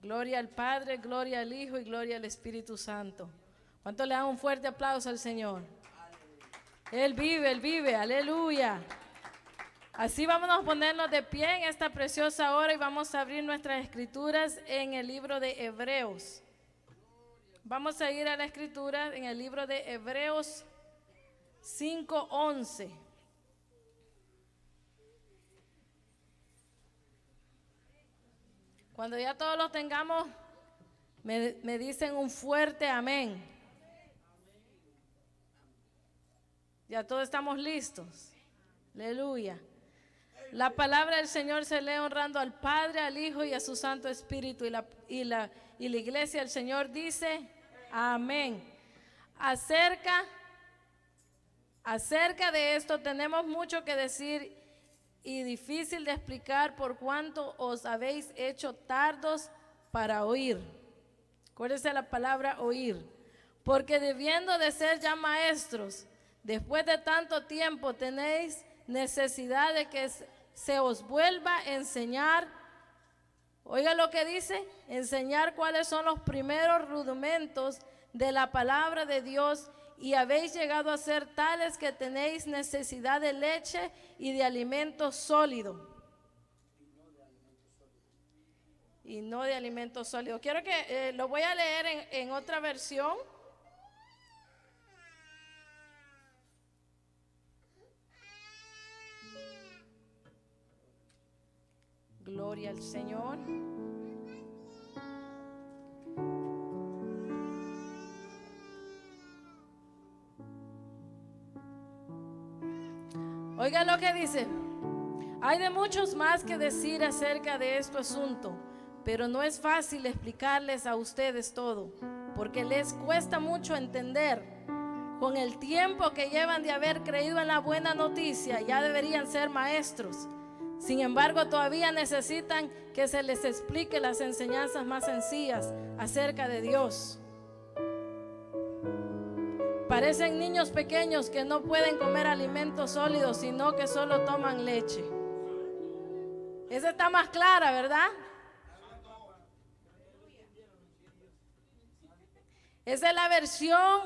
Gloria al Padre, gloria al Hijo y gloria al Espíritu Santo. ¿Cuánto le dan un fuerte aplauso al Señor? Él vive, aleluya. Así vamos a ponernos de pie en esta preciosa hora y vamos a abrir nuestras escrituras en el libro de Hebreos. Vamos a ir a la escritura en el libro de Hebreos 5:11. Cuando ya todos los tengamos, me dicen un fuerte amén. Ya todos estamos listos. Aleluya. La palabra del Señor se lee honrando al Padre, al Hijo y a su Santo Espíritu. Y la iglesia del Señor dice amén. Acerca de esto tenemos mucho que decir y difícil de explicar por cuanto os habéis hecho tardos para oír. Acuérdense la palabra oír. Porque debiendo de ser ya maestros, después de tanto tiempo tenéis necesidad de que se os vuelva a enseñar. Oiga lo que dice, enseñar cuáles son los primeros rudimentos de la palabra de Dios, y habéis llegado a ser tales que tenéis necesidad de leche y de alimento sólido. Y no de alimento sólido. Quiero que lo voy a leer en otra versión. Gloria al Señor. Oiga lo que dice. Hay de muchos más que decir acerca de este asunto, pero no es fácil explicarles a ustedes todo, porque les cuesta mucho entender. Con el tiempo que llevan de haber creído en la buena noticia, ya deberían ser maestros. Sin embargo, todavía necesitan que se les explique las enseñanzas más sencillas acerca de Dios. Parecen niños pequeños que no pueden comer alimentos sólidos, sino que solo toman leche. Esa está más clara, ¿verdad? Esa es la versión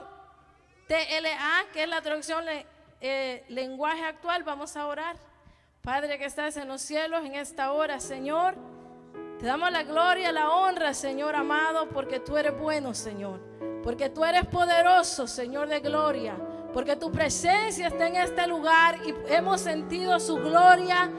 TLA, que es la traducción lenguaje actual. Vamos a orar. Padre que estás en los cielos, en esta hora, Señor, te damos la gloria, la honra, Señor amado, porque tú eres bueno, Señor, porque tú eres poderoso, Señor de gloria, porque tu presencia está en este lugar y hemos sentido su gloria,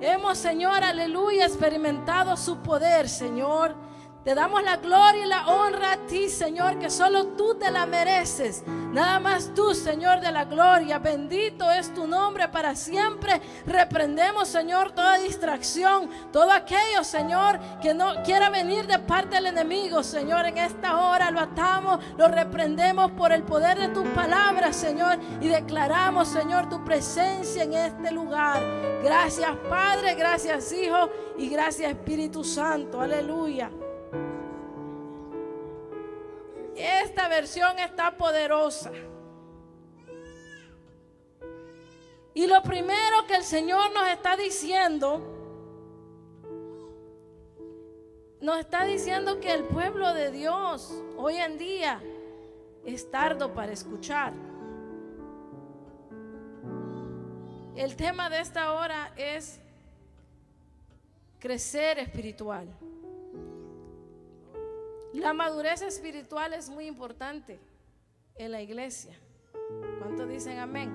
hemos, Señor, aleluya, experimentado su poder, Señor. Te damos la gloria y la honra a ti, Señor, que solo tú te la mereces. Nada más tú, Señor de la gloria. Bendito es tu nombre para siempre. Reprendemos, Señor, toda distracción, todo aquello, Señor, que no quiera venir de parte del enemigo, Señor. En esta hora lo atamos, lo reprendemos por el poder de tus palabras, Señor, y declaramos, Señor, tu presencia en este lugar. Gracias, Padre, gracias, Hijo, y gracias, Espíritu Santo. Aleluya. Esta versión está poderosa. Y lo primero que el Señor nos está diciendo que el pueblo de Dios hoy en día es tardo para escuchar. El tema de esta hora es crecer espiritual. La madurez espiritual es muy importante en la iglesia. ¿Cuántos dicen amén?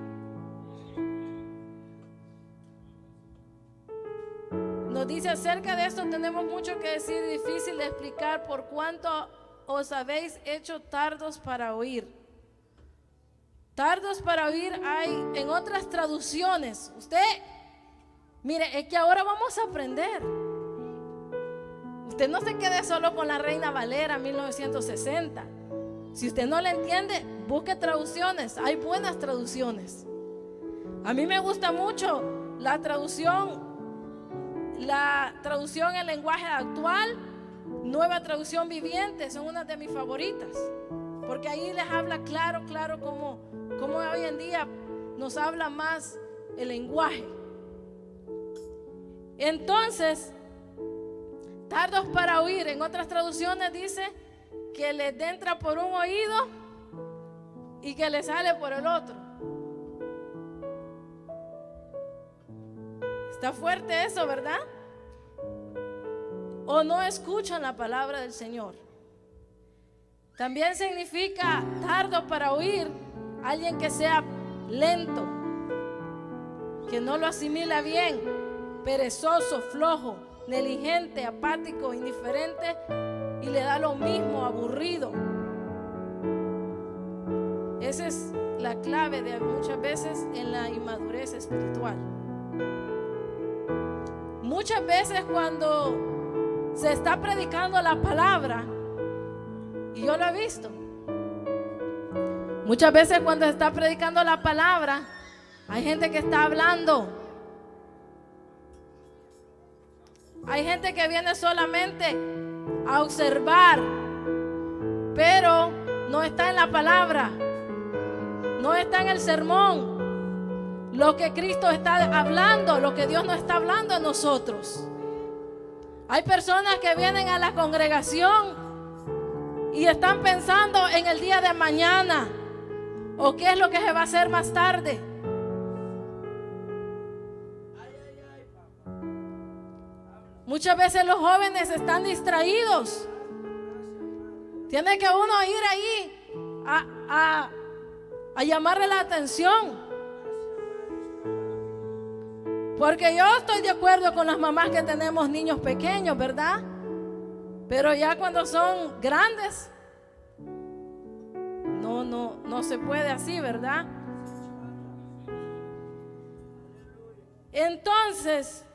Nos dice acerca de esto, tenemos mucho que decir, difícil de explicar por cuanto os habéis hecho tardos para oír. Tardos para oír hay en otras traducciones. Usted, mire, es que ahora vamos a aprender. Usted no se quede solo con la Reina Valera 1960. Si usted no le entiende, busque traducciones. Hay buenas traducciones. A mí me gusta mucho la traducción en lenguaje actual, Nueva Traducción Viviente. Son unas de mis favoritas, porque ahí les habla claro como hoy en día nos habla más el lenguaje. Entonces, Tardos para oír. En otras traducciones dice que les entra por un oído y que les sale por el otro. Está fuerte eso, ¿verdad? O no escuchan la palabra del Señor. También significa tardo para oír, alguien que sea lento, que no lo asimila bien, perezoso, flojo, negligente, apático, indiferente y le da lo mismo, aburrido. Esa es la clave de muchas veces en la inmadurez espiritual. Muchas veces cuando se está predicando la palabra, y yo lo he visto, muchas veces cuando se está predicando la palabra, hay gente que está hablando. Hay gente que viene solamente a observar, pero no está en la palabra, no está en el sermón, lo que Cristo está hablando, lo que Dios no está hablando a nosotros. Hay personas que vienen a la congregación y están pensando en el día de mañana o qué es lo que se va a hacer más tarde. Muchas veces los jóvenes están distraídos. Tiene que uno ir ahí a llamarle la atención. Porque yo estoy de acuerdo con las mamás que tenemos niños pequeños, ¿verdad? Pero ya cuando son grandes, no se puede así, ¿verdad? Entonces,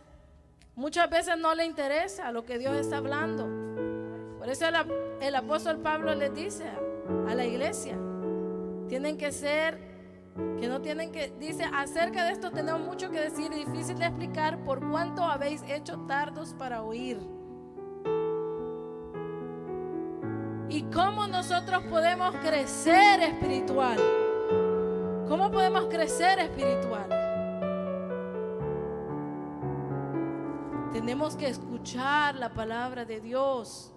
muchas veces no le interesa lo que Dios está hablando. Por eso el apóstol Pablo le dice a la iglesia, tienen que ser, que no tienen que, dice, acerca de esto tenemos mucho que decir y difícil de explicar por cuánto habéis hecho tardos para oír. ¿Y cómo nosotros podemos crecer espiritual? ¿Cómo podemos crecer espiritual? Tenemos que escuchar la palabra de Dios.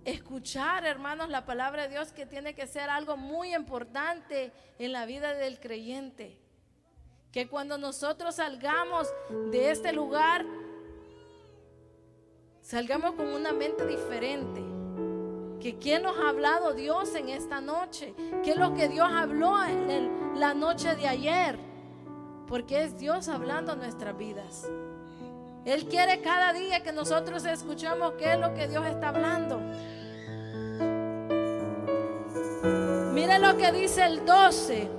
Escuchar, hermanos, la palabra de Dios, que tiene que ser algo muy importante en la vida del creyente. Que cuando nosotros salgamos de este lugar, salgamos con una mente diferente. Que quién nos ha hablado Dios en esta noche, qué es lo que Dios habló en la noche de ayer, porque es Dios hablando en nuestras vidas. Él quiere cada día que nosotros escuchemos qué es lo que Dios está hablando. Mire lo que dice el 12.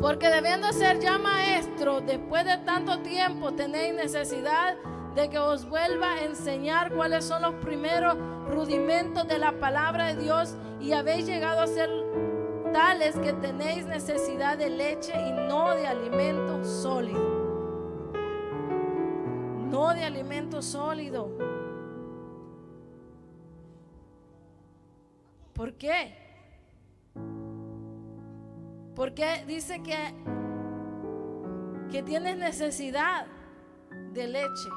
Porque debiendo ser ya maestros, después de tanto tiempo tenéis necesidad de que os vuelva a enseñar cuáles son los primeros rudimentos de la palabra de Dios, y habéis llegado a ser tales que tenéis necesidad de leche y no de alimento sólido. No de alimento sólido. ¿Por qué? Porque dice que tienes necesidad de leche.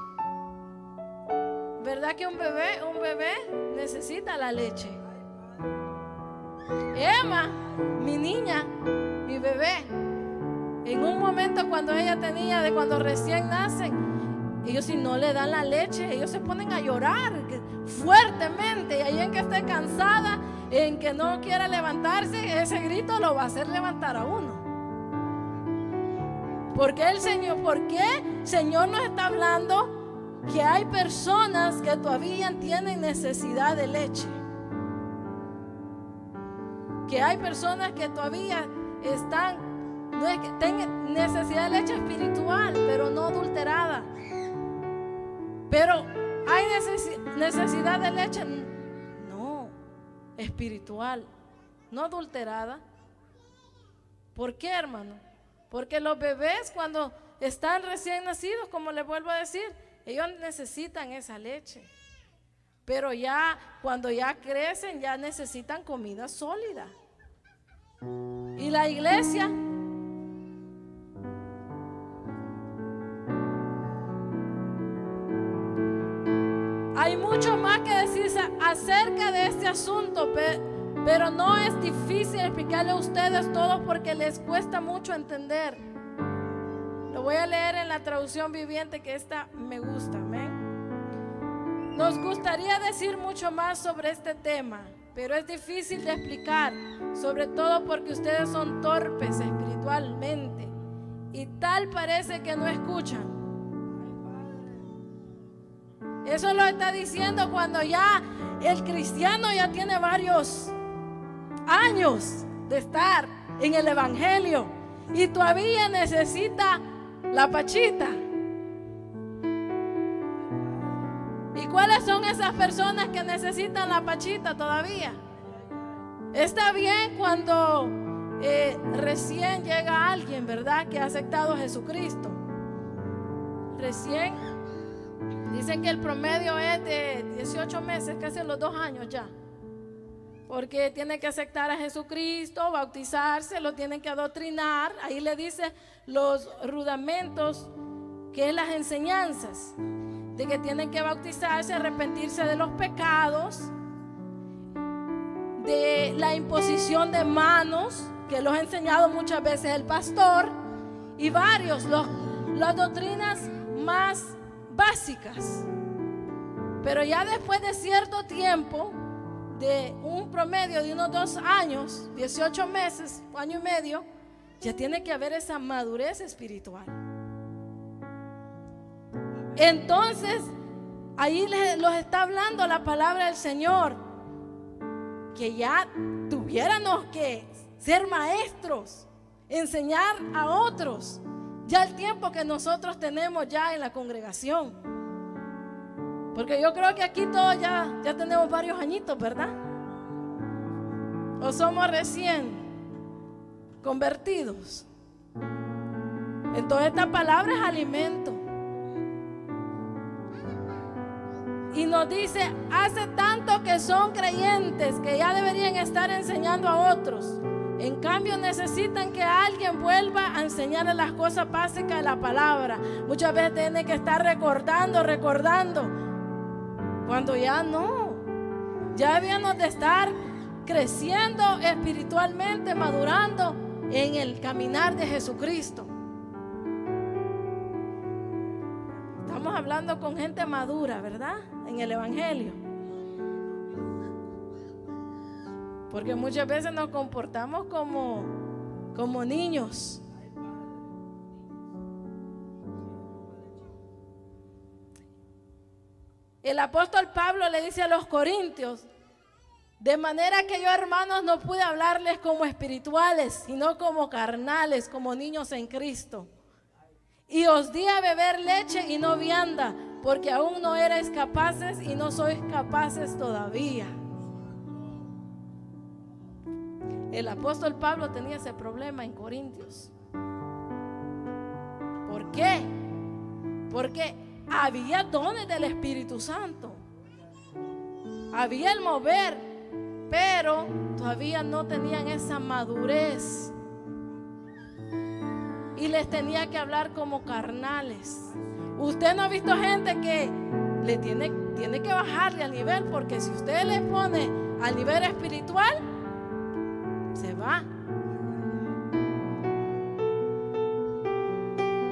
¿Verdad que un bebé necesita la leche? Emma, mi niña, mi bebé, en un momento cuando ella tenía, cuando recién nacen, ellos si no le dan la leche, ellos se ponen a llorar fuertemente, y ahí en que esté cansada, en que no quiera levantarse, ese grito lo va a hacer levantar a uno. ¿Por qué el Señor nos está hablando que hay personas que todavía tienen necesidad de leche? Que hay personas que todavía están, no es que tengan necesidad de leche espiritual, pero no adulterada. Pero hay necesidad de leche, no, espiritual, no adulterada. ¿Por qué, hermano? Porque los bebés, cuando están recién nacidos, como les vuelvo a decir, ellos necesitan esa leche. Pero ya cuando ya crecen, ya necesitan comida sólida. Y la iglesia, mucho más que decirse acerca de este asunto, pero no es difícil explicarle a ustedes todo porque les cuesta mucho entender. Lo voy a leer en la traducción viviente, que esta me gusta. Amén. Nos gustaría decir mucho más sobre este tema, pero es difícil de explicar, sobre todo porque ustedes son torpes espiritualmente y tal parece que no escuchan. Eso lo está diciendo cuando ya el cristiano ya tiene varios años de estar en el evangelio y todavía necesita la pachita. ¿Y cuáles son esas personas que necesitan la pachita todavía? Está bien cuando recién llega alguien, ¿verdad?, que ha aceptado a Jesucristo. Recién, dicen que el promedio es de 18 meses, casi los 2 años ya. Porque tiene que aceptar a Jesucristo, bautizarse, lo tienen que adoctrinar. Ahí le dice los rudamentos, que es las enseñanzas, de que tienen que bautizarse, arrepentirse de los pecados, de la imposición de manos, que los ha enseñado muchas veces el pastor, y varios, las doctrinas más básicas. Pero ya después de cierto tiempo, de un promedio de unos 2 años, 18 meses, 1 año y medio, ya tiene que haber esa madurez espiritual. Entonces, ahí los está hablando la palabra del Señor, que ya tuviéramos que ser maestros, enseñar a otros, ya el tiempo que nosotros tenemos ya en la congregación. Porque yo creo que aquí todos ya tenemos varios añitos, ¿verdad? ¿O somos recién convertidos? Entonces esta palabra es alimento. Y nos dice, hace tanto que son creyentes que ya deberían estar enseñando a otros. En cambio necesitan que alguien vuelva a enseñarles las cosas básicas de la palabra. Muchas veces tienen que estar recordando, cuando ya no. Ya debíamos de estar creciendo espiritualmente, madurando en el caminar de Jesucristo. Estamos hablando con gente madura, ¿verdad? En el evangelio. Porque muchas veces nos comportamos como niños. El apóstol Pablo le dice a los corintios, de manera que yo, hermanos, no pude hablarles como espirituales, sino como carnales, como niños en Cristo. Y os di a beber leche y no vianda, porque aún no erais capaces y no sois capaces todavía. El apóstol Pablo tenía ese problema en Corintios. ¿Por qué? Porque había dones del Espíritu Santo, había el mover, pero todavía no tenían esa madurez y les tenía que hablar como carnales. Usted no ha visto gente que le tiene que bajarle al nivel, porque si usted le pone al nivel espiritual, se va.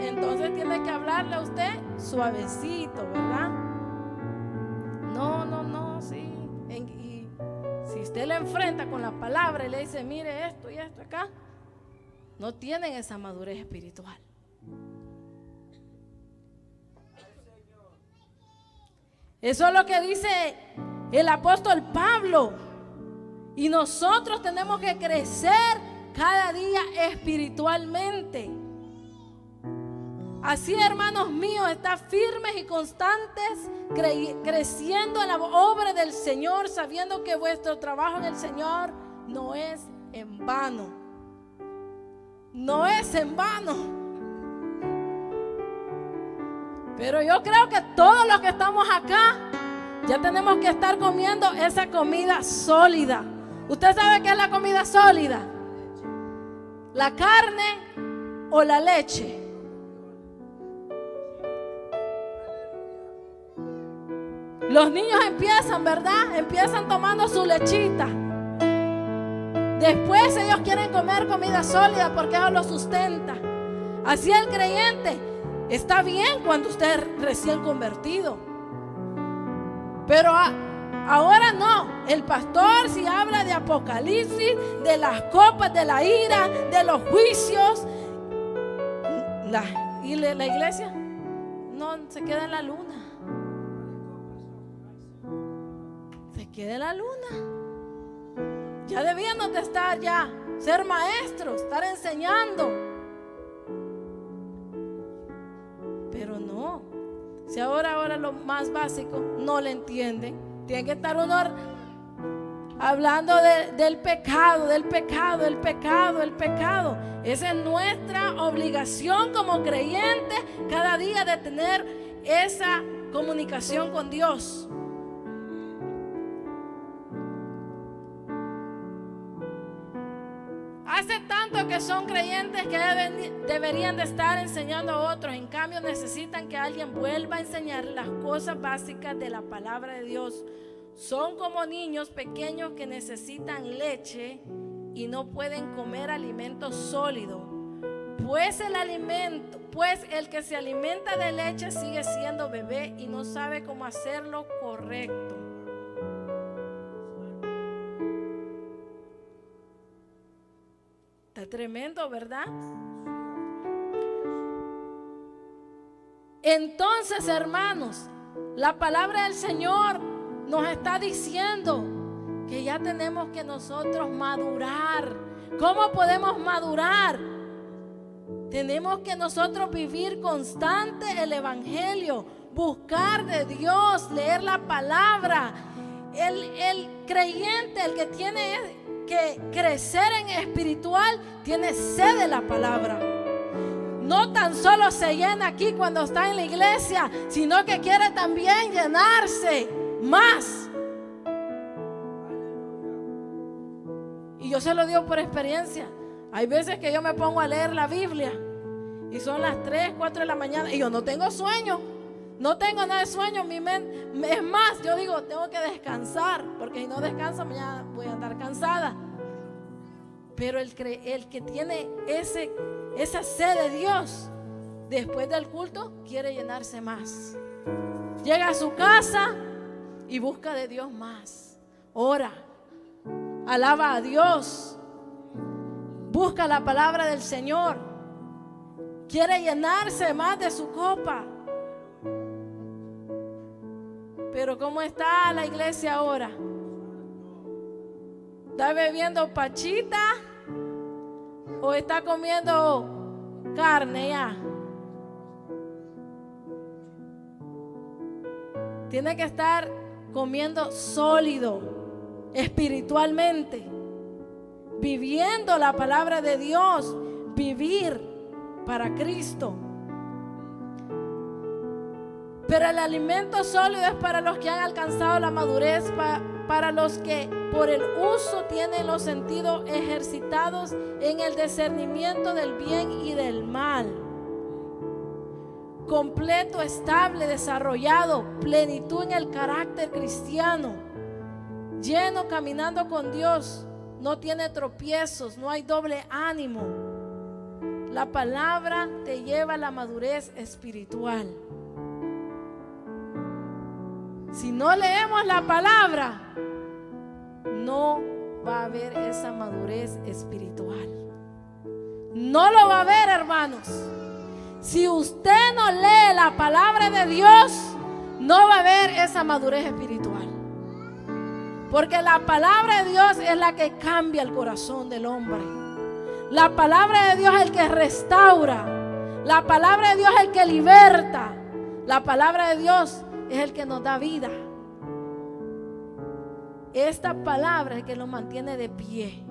Entonces tiene que hablarle a usted suavecito, ¿verdad? No, sí. Y si usted le enfrenta con la palabra y le dice, mire esto y esto acá, no tienen esa madurez espiritual. Eso es lo que dice el apóstol Pablo. Y nosotros tenemos que crecer cada día espiritualmente. Así, hermanos míos, está firmes y constantes, creciendo en la obra del Señor, sabiendo que vuestro trabajo en el Señor no es en vano. No es en vano. Pero yo creo que todos los que estamos acá ya tenemos que estar comiendo esa comida sólida. ¿Usted sabe qué es la comida sólida? ¿La carne o la leche? Los niños empiezan, ¿verdad? Empiezan tomando su lechita. Después ellos quieren comer comida sólida porque eso lo sustenta. Así el creyente está bien cuando usted es recién convertido. Pero ahora no. El pastor si habla de Apocalipsis, de las copas de la ira, de los juicios. ¿Y la iglesia? No, se queda en la luna. Se queda en la luna. Ya debíamos de estar ya, ser maestros, estar enseñando. Pero no. Si ahora lo más básico no le entienden, tiene que estar uno hablando del pecado, del pecado, el pecado, el pecado. Esa es nuestra obligación como creyentes cada día de tener esa comunicación con Dios. Hace tanto que son creyentes que deberían de estar enseñando a otros. En cambio necesitan que alguien vuelva a enseñar las cosas básicas de la palabra de Dios. Son como niños pequeños que necesitan leche y no pueden comer alimento sólido. Pues el que se alimenta de leche sigue siendo bebé y no sabe cómo hacerlo correcto. Está tremendo, ¿verdad? Entonces, hermanos, la palabra del Señor nos está diciendo que ya tenemos que nosotros madurar. ¿Cómo podemos madurar? Tenemos que nosotros vivir constante el evangelio, buscar de Dios, leer la palabra. El creyente, el que tiene que crecer en espiritual, tiene sed de la palabra. No tan solo se llena aquí cuando está en la iglesia, sino que quiere también llenarse más. Y yo se lo digo por experiencia. Hay veces que yo me pongo a leer la Biblia y son las 3, 4 de la mañana y yo no tengo sueño. No tengo nada de sueño. Mi mente, es más, yo digo, tengo que descansar, porque si no descanso mañana voy a andar cansada. Pero el que tiene esa sed de Dios, después del culto quiere llenarse más. Llega a su casa y busca de Dios más. Ora, alaba a Dios, busca la palabra del Señor, quiere llenarse más de su copa. Pero ¿cómo está la iglesia ahora? ¿Está bebiendo pachita o está comiendo carne ya? Tiene que estar comiendo sólido, espiritualmente, viviendo la palabra de Dios, vivir para Cristo. Pero el alimento sólido es para los que han alcanzado la madurez, para los que por el uso tienen los sentidos ejercitados en el discernimiento del bien y del mal. Completo, estable, desarrollado, plenitud en el carácter cristiano, lleno, caminando con Dios, no tiene tropiezos, no hay doble ánimo. La palabra te lleva a la madurez espiritual. Si no leemos la palabra, no va a haber esa madurez espiritual. No lo va a haber, hermanos. Si usted no lee la palabra de Dios, no va a haber esa madurez espiritual. Porque la palabra de Dios es la que cambia el corazón del hombre. La palabra de Dios es el que restaura. La palabra de Dios es el que liberta. La palabra de Dios es el que nos da vida. Esta palabra es el que nos mantiene de pie.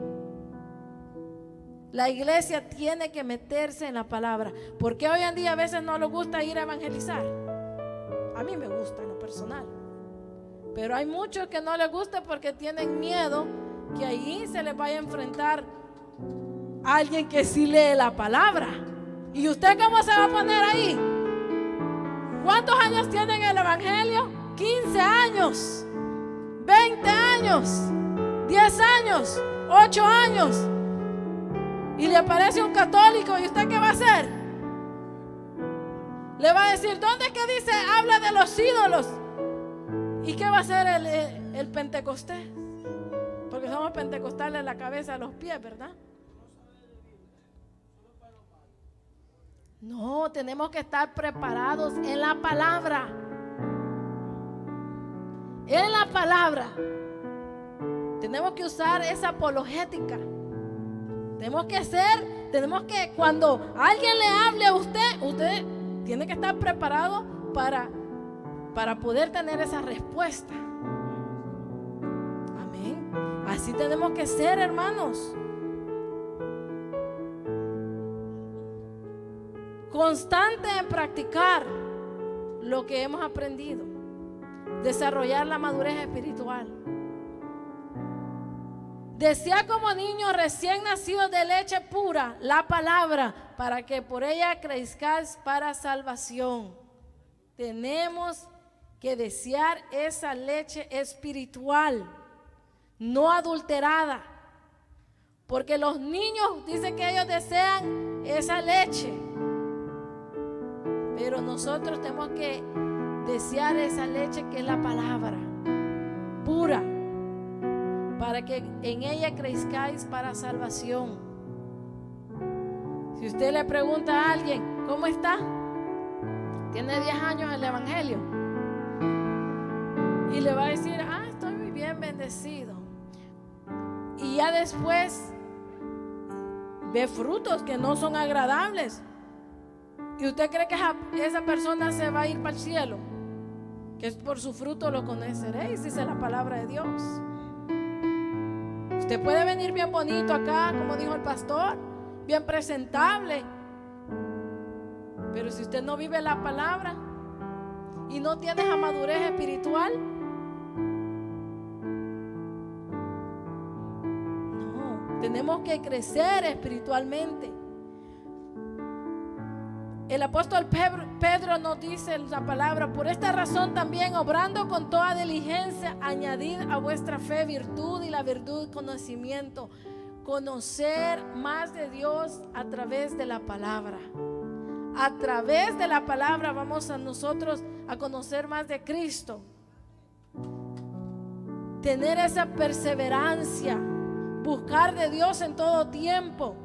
La iglesia tiene que meterse en la palabra. Porque hoy en día a veces no les gusta ir a evangelizar. A mí me gusta en lo personal. Pero hay muchos que no les gusta porque tienen miedo que allí se les vaya a enfrentar a alguien que sí lee la palabra. ¿Y usted cómo se va a poner ahí? ¿Cuántos años tiene en el evangelio? 15 años, 20 años, 10 años, 8 años, y le aparece un católico, ¿y usted qué va a hacer? Le va a decir, ¿dónde es que dice, habla de los ídolos? ¿Y qué va a hacer el pentecostés? Porque somos pentecostales, la cabeza, los pies, ¿verdad? No, tenemos que estar preparados en la palabra. En la palabra. Tenemos que usar esa apologética. Tenemos que cuando alguien le hable a usted tiene que estar preparado para poder tener esa respuesta. Amén. Así tenemos que ser, hermanos. Constante en practicar lo que hemos aprendido. Desarrollar la madurez espiritual. Desea como niño recién nacido de leche pura la palabra, para que por ella crezcáis para salvación. Tenemos que desear esa leche espiritual, no adulterada, porque los niños dicen que ellos desean esa leche, pero nosotros tenemos que desear esa leche que es la palabra pura, para que en ella crezcáis para salvación. Si usted le pregunta a alguien, ¿cómo está? Tiene 10 años en el evangelio y le va a decir, estoy muy bien, bendecido. Y ya después ve frutos que no son agradables. ¿Y usted cree que esa persona se va a ir para el cielo? Que es por su fruto lo conoceréis, dice la palabra de Dios. Usted puede venir bien bonito acá, como dijo el pastor, bien presentable, pero si usted no vive la palabra y no tiene esa madurez espiritual, no, tenemos que crecer espiritualmente. El apóstol Pedro nos dice la palabra: por esta razón también, obrando con toda diligencia, añadid a vuestra fe virtud, y la virtud conocimiento. Conocer más de Dios a través de la palabra. A través de la palabra vamos a nosotros a conocer más de Cristo. Tener esa perseverancia, buscar de Dios en todo tiempo.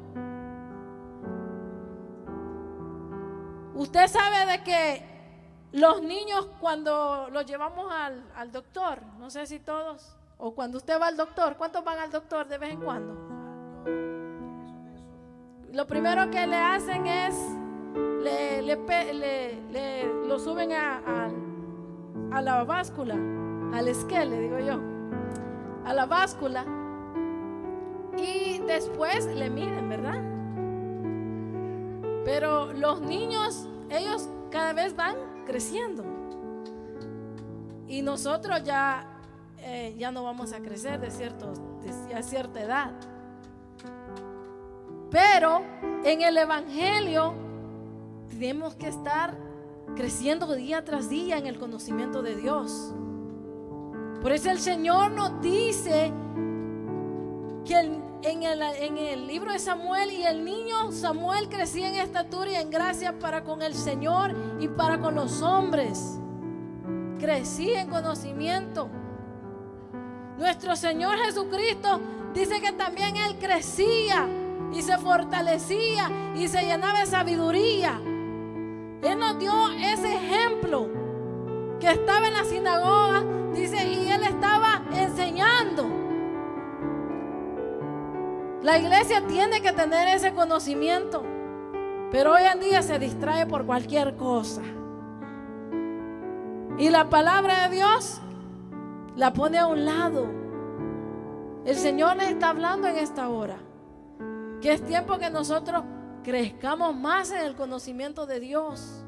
Usted sabe de que los niños, cuando los llevamos al doctor, no sé si todos, o cuando usted va al doctor, ¿cuántos van al doctor de vez en cuando? Lo primero que le hacen es lo suben a la báscula, al esquele, digo yo, a la báscula, y después le miden, ¿verdad? Pero los niños, ellos cada vez van creciendo, y nosotros ya no vamos a crecer de cierta edad. Pero en el evangelio tenemos que estar creciendo día tras día en el conocimiento de Dios. Por eso el Señor nos dice que en el libro de Samuel, y el niño Samuel crecía en estatura y en gracia para con el Señor y para con los hombres. Crecía en conocimiento. Nuestro Señor Jesucristo dice que también Él crecía y se fortalecía y se llenaba de sabiduría. Él nos dio ese ejemplo, que estaba en la sinagoga, dice, y Él estaba enseñando. La iglesia tiene que tener ese conocimiento, pero hoy en día se distrae por cualquier cosa, y la palabra de Dios la pone a un lado. El Señor les está hablando en esta hora, que es tiempo que nosotros crezcamos más en el conocimiento de Dios,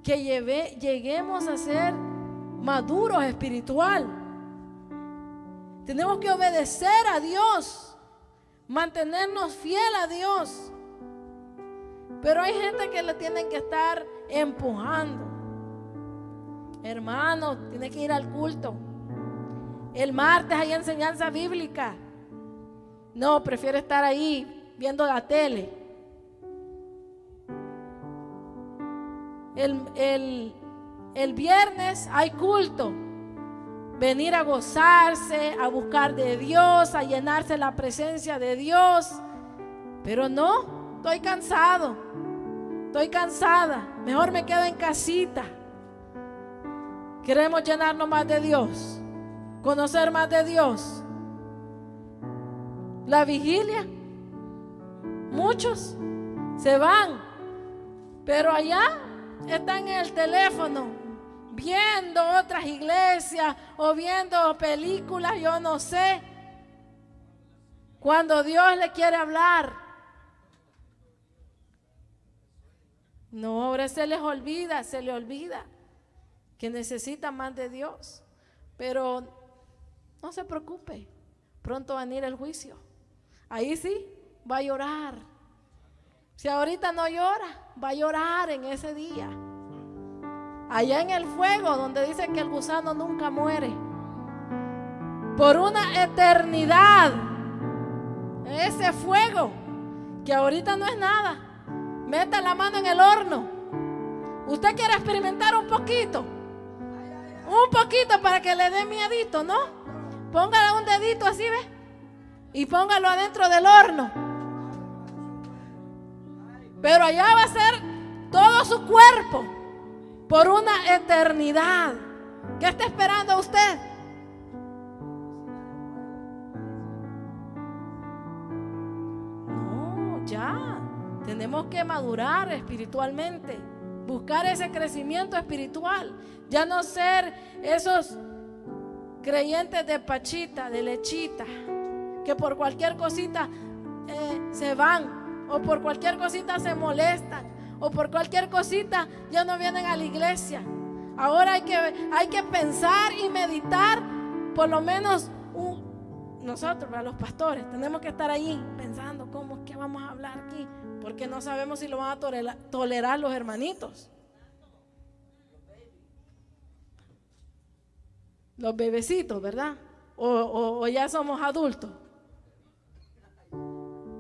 que lleguemos a ser maduros espiritual. Tenemos que obedecer a Dios, mantenernos fiel a Dios, pero hay gente que le tienen que estar empujando. Hermano, tiene que ir al culto. El martes hay enseñanza bíblica. No, prefiere estar ahí viendo la tele. El viernes hay culto. Venir a gozarse, a buscar de Dios, a llenarse la presencia de Dios. Pero no, estoy cansado, estoy cansada. Mejor me quedo en casita. Queremos llenarnos más de Dios, conocer más de Dios. La vigilia, muchos se van, pero allá están en el teléfono viendo otras iglesias o viendo películas, yo no sé. Cuando Dios le quiere hablar, no, ahora se les olvida que necesitan más de Dios. Pero no se preocupe, pronto va a venir el juicio. Ahí sí va a llorar. Si ahorita no llora, va a llorar en ese día. Allá en el fuego, donde dice que el gusano nunca muere, por una eternidad. Ese fuego que ahorita no es nada. Meta la mano en el horno. Usted quiere experimentar un poquito para que le dé miedito, ¿no? Póngale un dedito así, ¿ve? Y póngalo adentro del horno. Pero allá va a ser todo su cuerpo por una eternidad. ¿Qué está esperando usted? No, ya. Tenemos que madurar espiritualmente, buscar ese crecimiento espiritual. Ya no ser esos creyentes de pachita, de lechita, que por cualquier cosita se van, o por cualquier cosita se molestan, o por cualquier cosita ya no vienen a la iglesia. Ahora hay que pensar y meditar, por lo menos nosotros, los pastores, tenemos que estar ahí pensando cómo es que vamos a hablar aquí, porque no sabemos si lo van a tolerar los hermanitos. Los bebecitos, ¿verdad? O ya somos adultos.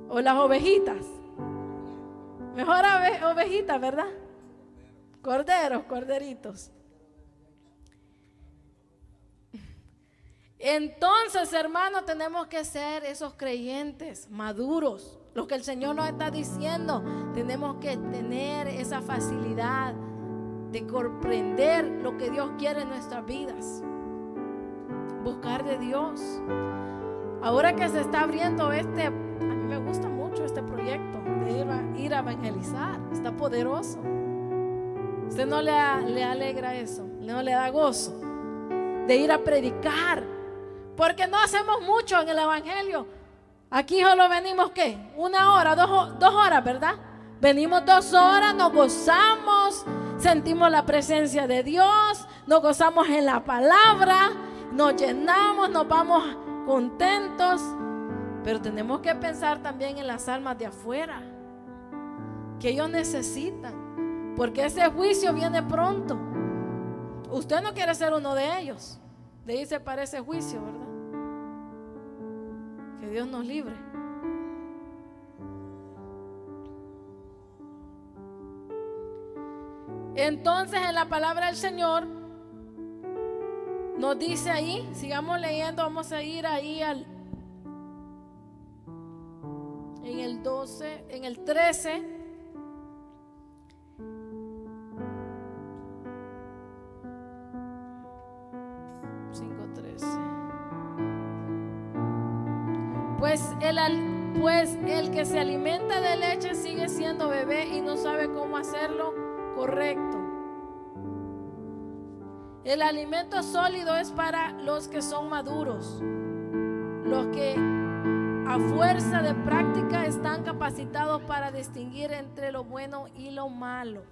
O las ovejitas. Mejor ovejitas, ¿verdad? Corderos, corderitos. Entonces, hermanos, tenemos que ser esos creyentes maduros. Lo que el Señor nos está diciendo, tenemos que tener esa facilidad de comprender lo que Dios quiere en nuestras vidas. Buscar de Dios. Ahora que se está abriendo a mí me gusta mucho este proyecto de ir a evangelizar. Está poderoso. ¿Usted no le alegra eso? ¿No le da gozo de ir a predicar? Porque no hacemos mucho en el evangelio. Aquí solo venimos, ¿qué? 1 hora, 2 horas, ¿verdad? Venimos 2 horas, nos gozamos, sentimos la presencia de Dios, nos gozamos en la palabra, nos llenamos, nos vamos contentos. Pero tenemos que pensar también en las almas de afuera, que ellos necesitan, porque ese juicio viene pronto. Usted no quiere ser uno de ellos, de irse para ese juicio, ¿verdad? Que Dios nos libre. Entonces, en la palabra del Señor nos dice ahí, sigamos leyendo, vamos a ir ahí en el 12, en el 13. Pues el que se alimenta de leche sigue siendo bebé y no sabe cómo hacerlo correcto. El alimento sólido es para los que son maduros, los que a fuerza de práctica están capacitados para distinguir entre lo bueno y lo malo.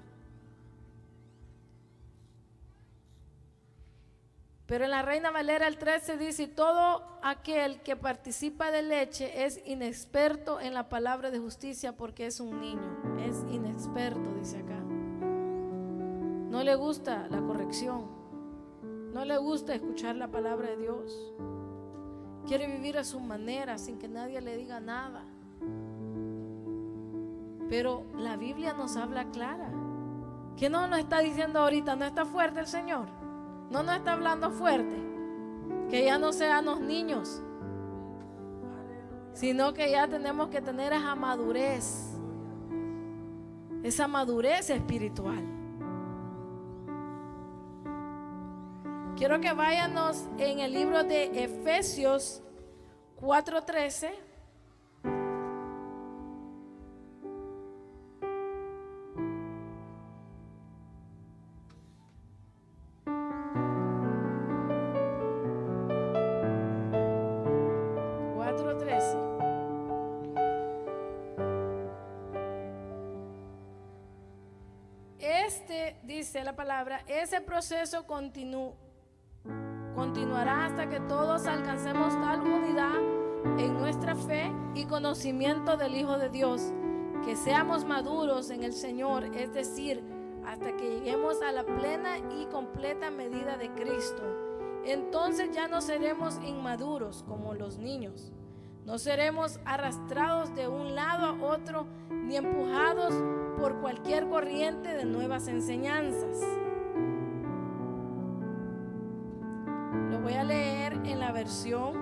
Pero en la Reina Valera el 13 dice: todo aquel que participa de leche es inexperto en la palabra de justicia porque es un niño. Es inexperto, dice acá. No le gusta la corrección. no le gusta escuchar la palabra de Dios. Quiere vivir a su manera sin que nadie le diga nada. Pero la Biblia nos habla clara. ¿Qué no nos está diciendo ahorita? ¿No está fuerte el Señor? ¿No nos está hablando fuerte? Que ya no seamos niños, sino que ya tenemos que tener esa madurez espiritual. Quiero que vayamos en el libro de Efesios 4:13. Dice la palabra, ese proceso continuará hasta que todos alcancemos tal unidad en nuestra fe y conocimiento del Hijo de Dios, que seamos maduros en el Señor, es decir, hasta que lleguemos a la plena y completa medida de Cristo. Entonces ya no seremos inmaduros como los niños, no seremos arrastrados de un lado a otro ni empujados por cualquier corriente de nuevas enseñanzas. Lo voy a leer en la versión,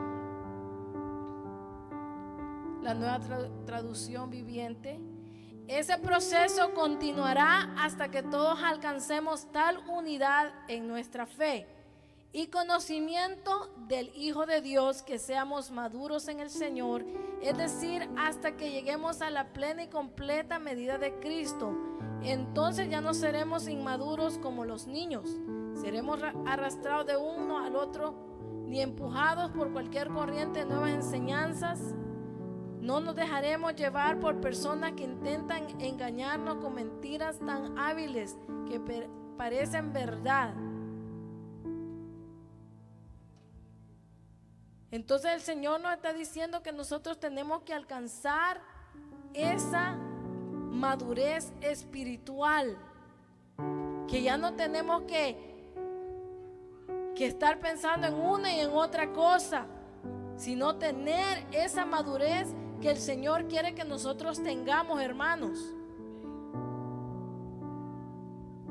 la Nueva Traducción Viviente. Ese proceso continuará hasta que todos alcancemos tal unidad en nuestra fe y conocimiento del Hijo de Dios, que seamos maduros en el Señor, es decir, hasta que lleguemos a la plena y completa medida de Cristo. Entonces ya no seremos inmaduros como los niños, seremos arrastrados de uno al otro, ni empujados por cualquier corriente de nuevas enseñanzas. No nos dejaremos llevar por personas que intentan engañarnos con mentiras tan hábiles que parecen verdad. Entonces el Señor nos está diciendo que nosotros tenemos que alcanzar esa madurez espiritual, que ya no tenemos que estar pensando en una y en otra cosa, sino tener esa madurez que el Señor quiere que nosotros tengamos, hermanos.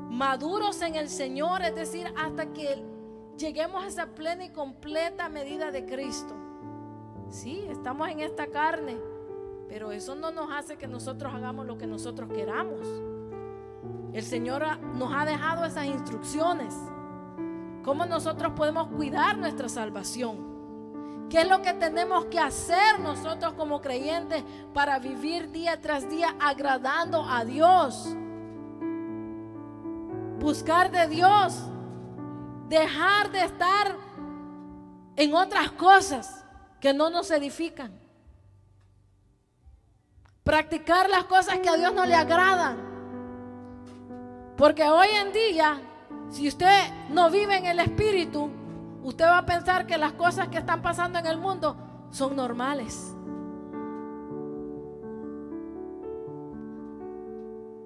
Maduros en el Señor, es decir, hasta que lleguemos a esa plena y completa medida de Cristo. Sí, estamos en esta carne, pero eso no nos hace que nosotros hagamos lo que nosotros queramos. El Señor nos ha dejado esas instrucciones. ¿Cómo nosotros podemos cuidar nuestra salvación? ¿Qué es lo que tenemos que hacer nosotros como creyentes para vivir día tras día agradando a Dios? Buscar de Dios. Dejar de estar en otras cosas que no nos edifican. Practicar las cosas que a Dios no le agradan. Porque hoy en día, si usted no vive en el Espíritu, usted va a pensar que las cosas que están pasando en el mundo son normales.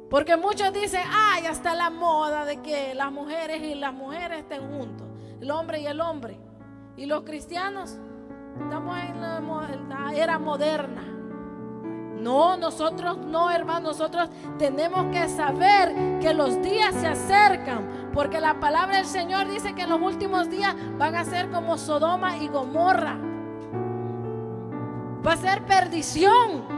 Porque muchos dicen, ya está la moda de que las mujeres estén juntos, el hombre y el hombre. Y los cristianos estamos en la era moderna. No, nosotros no, hermanos, nosotros tenemos que saber que los días se acercan, porque la palabra del Señor dice que en los últimos días van a ser como Sodoma y Gomorra. Va a ser perdición.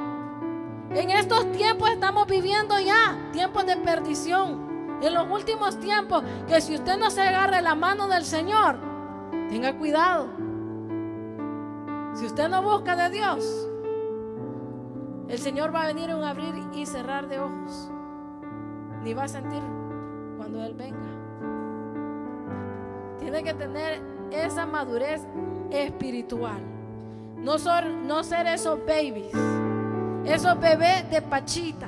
En estos tiempos estamos viviendo ya tiempos de perdición. En los últimos tiempos, que si usted no se agarre la mano del Señor, tenga cuidado. Si usted no busca de Dios, el Señor va a venir en un abrir y cerrar de ojos. Ni va a sentir cuando Él venga. Tiene que tener esa madurez espiritual. No ser esos babies, esos bebés de pachita,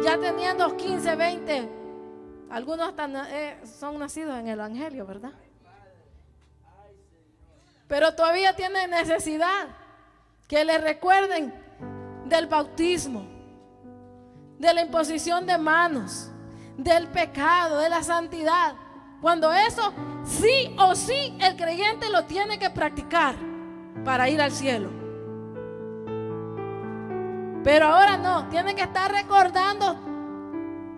ya teniendo 15, 20, algunos son nacidos en el Evangelio, ¿verdad? Pero todavía tienen necesidad que les recuerden del bautismo, de la imposición de manos, del pecado, de la santidad. Cuando eso sí o sí el creyente lo tiene que practicar para ir al cielo. Pero ahora no, tiene que estar recordando.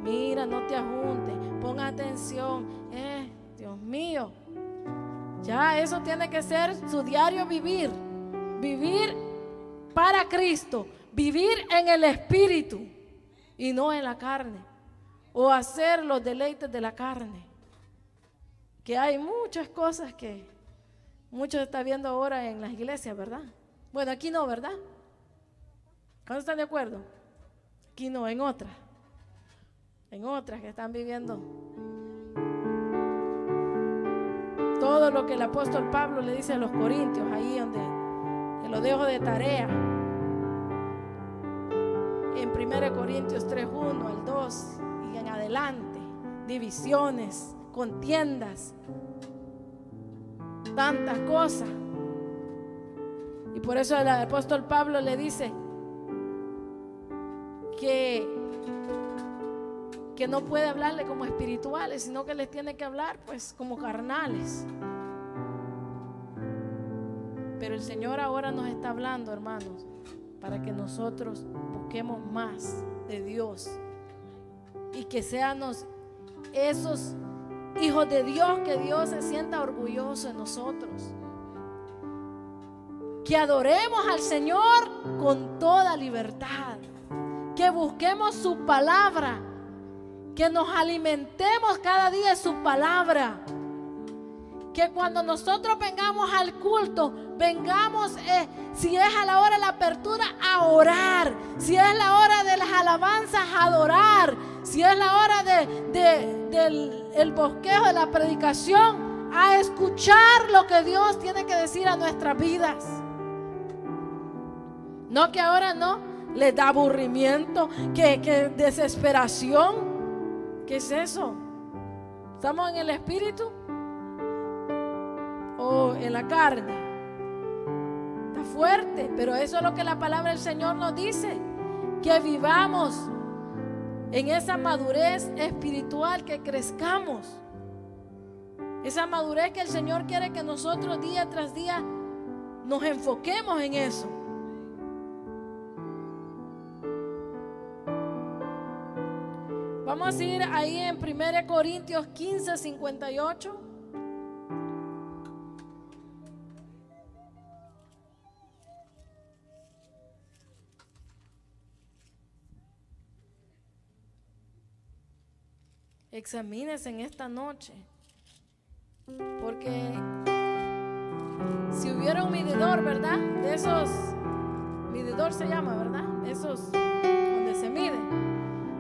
Mira, no te ajuntes, pon atención. Dios mío, ya eso tiene que ser su diario vivir. Vivir para Cristo, vivir en el Espíritu y no en la carne, o hacer los deleites de la carne. Que hay muchas cosas que muchos están viendo ahora en las iglesias, ¿verdad? Bueno, aquí no, ¿verdad? ¿Cuántos están de acuerdo? Aquí no, en otras que están viviendo todo lo que el apóstol Pablo le dice a los corintios, ahí donde lo dejo de tarea, en 1 Corintios 3:1 al 2 y en adelante, divisiones, contiendas, tantas cosas. Y por eso el apóstol Pablo le dice que no puede hablarle como espirituales, sino que les tiene que hablar pues como carnales. Pero el Señor ahora nos está hablando, hermanos, para que nosotros busquemos más de Dios y que seamos esos hijos de Dios, que Dios se sienta orgulloso de nosotros, que adoremos al Señor con toda libertad, que busquemos su palabra, que nos alimentemos cada día de su palabra, que cuando nosotros vengamos al culto, vengamos, si es a la hora de la apertura, a orar, si es la hora de las alabanzas, a adorar, si es la hora del bosquejo, de la predicación, a escuchar lo que Dios tiene que decir a nuestras vidas. No que ahora no les da aburrimiento, que desesperación. ¿Qué es eso? ¿Estamos en el espíritu o en la carne? Está fuerte, pero eso es lo que la palabra del Señor nos dice, que vivamos en esa madurez espiritual, que crezcamos, esa madurez que el Señor quiere que nosotros día tras día nos enfoquemos en eso. Vamos a ir ahí en 1 Corintios 15:58. Examínese en esta noche, porque si hubiera un medidor, ¿verdad? De esos, medidor se llama, ¿verdad? Esos donde se mide.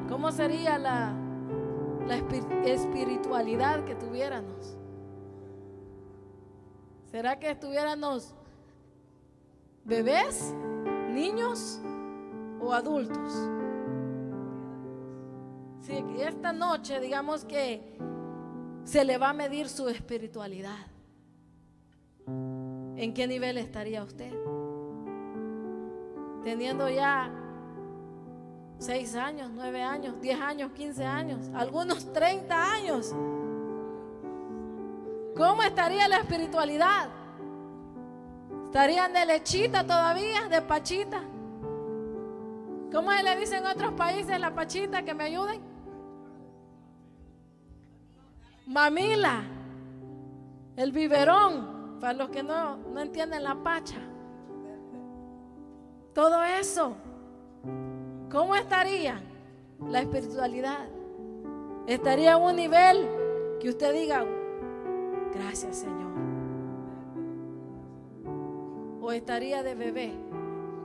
¿Cómo sería la espiritualidad que tuviéramos? ¿Será que estuviéramos bebés, niños o adultos? Sí, esta noche digamos que se le va a medir su espiritualidad. ¿En qué nivel estaría usted? Teniendo ya 6 años, 9 años, 10 años, 15 años, algunos 30 años. ¿Cómo estaría la espiritualidad? ¿Estarían de lechita todavía, de pachita? ¿Cómo le dicen en otros países la pachita? Que me ayuden. Mamila, el biberón, para los que no entienden la pacha. Todo eso. ¿Cómo estaría la espiritualidad? ¿Estaría a un nivel que usted diga, gracias Señor? ¿O estaría de bebé,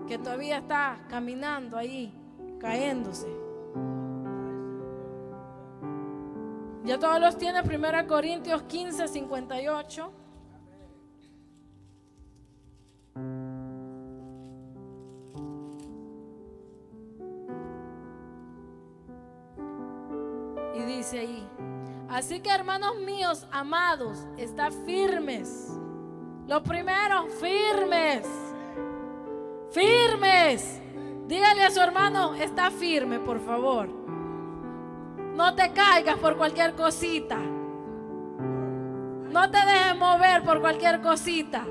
que todavía está caminando ahí, cayéndose? Ya todos los tiene. 1 Corintios 15:58. Y dice ahí: así que, hermanos míos amados, está firmes. Lo primero, firmes. Firmes. Dígale a su hermano, está firme, por favor. No te caigas por cualquier cosita. No te dejes mover por cualquier cosita.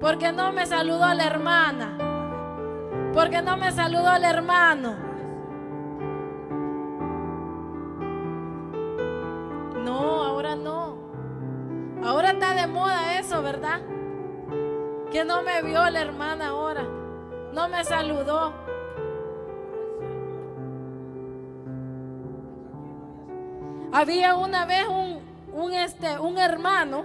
Porque no me saludó la hermana. Porque no me saludó el hermano. No, ahora no. Ahora está de moda eso, ¿verdad? Que no me vio la hermana ahora. No me saludó. Había una vez un hermano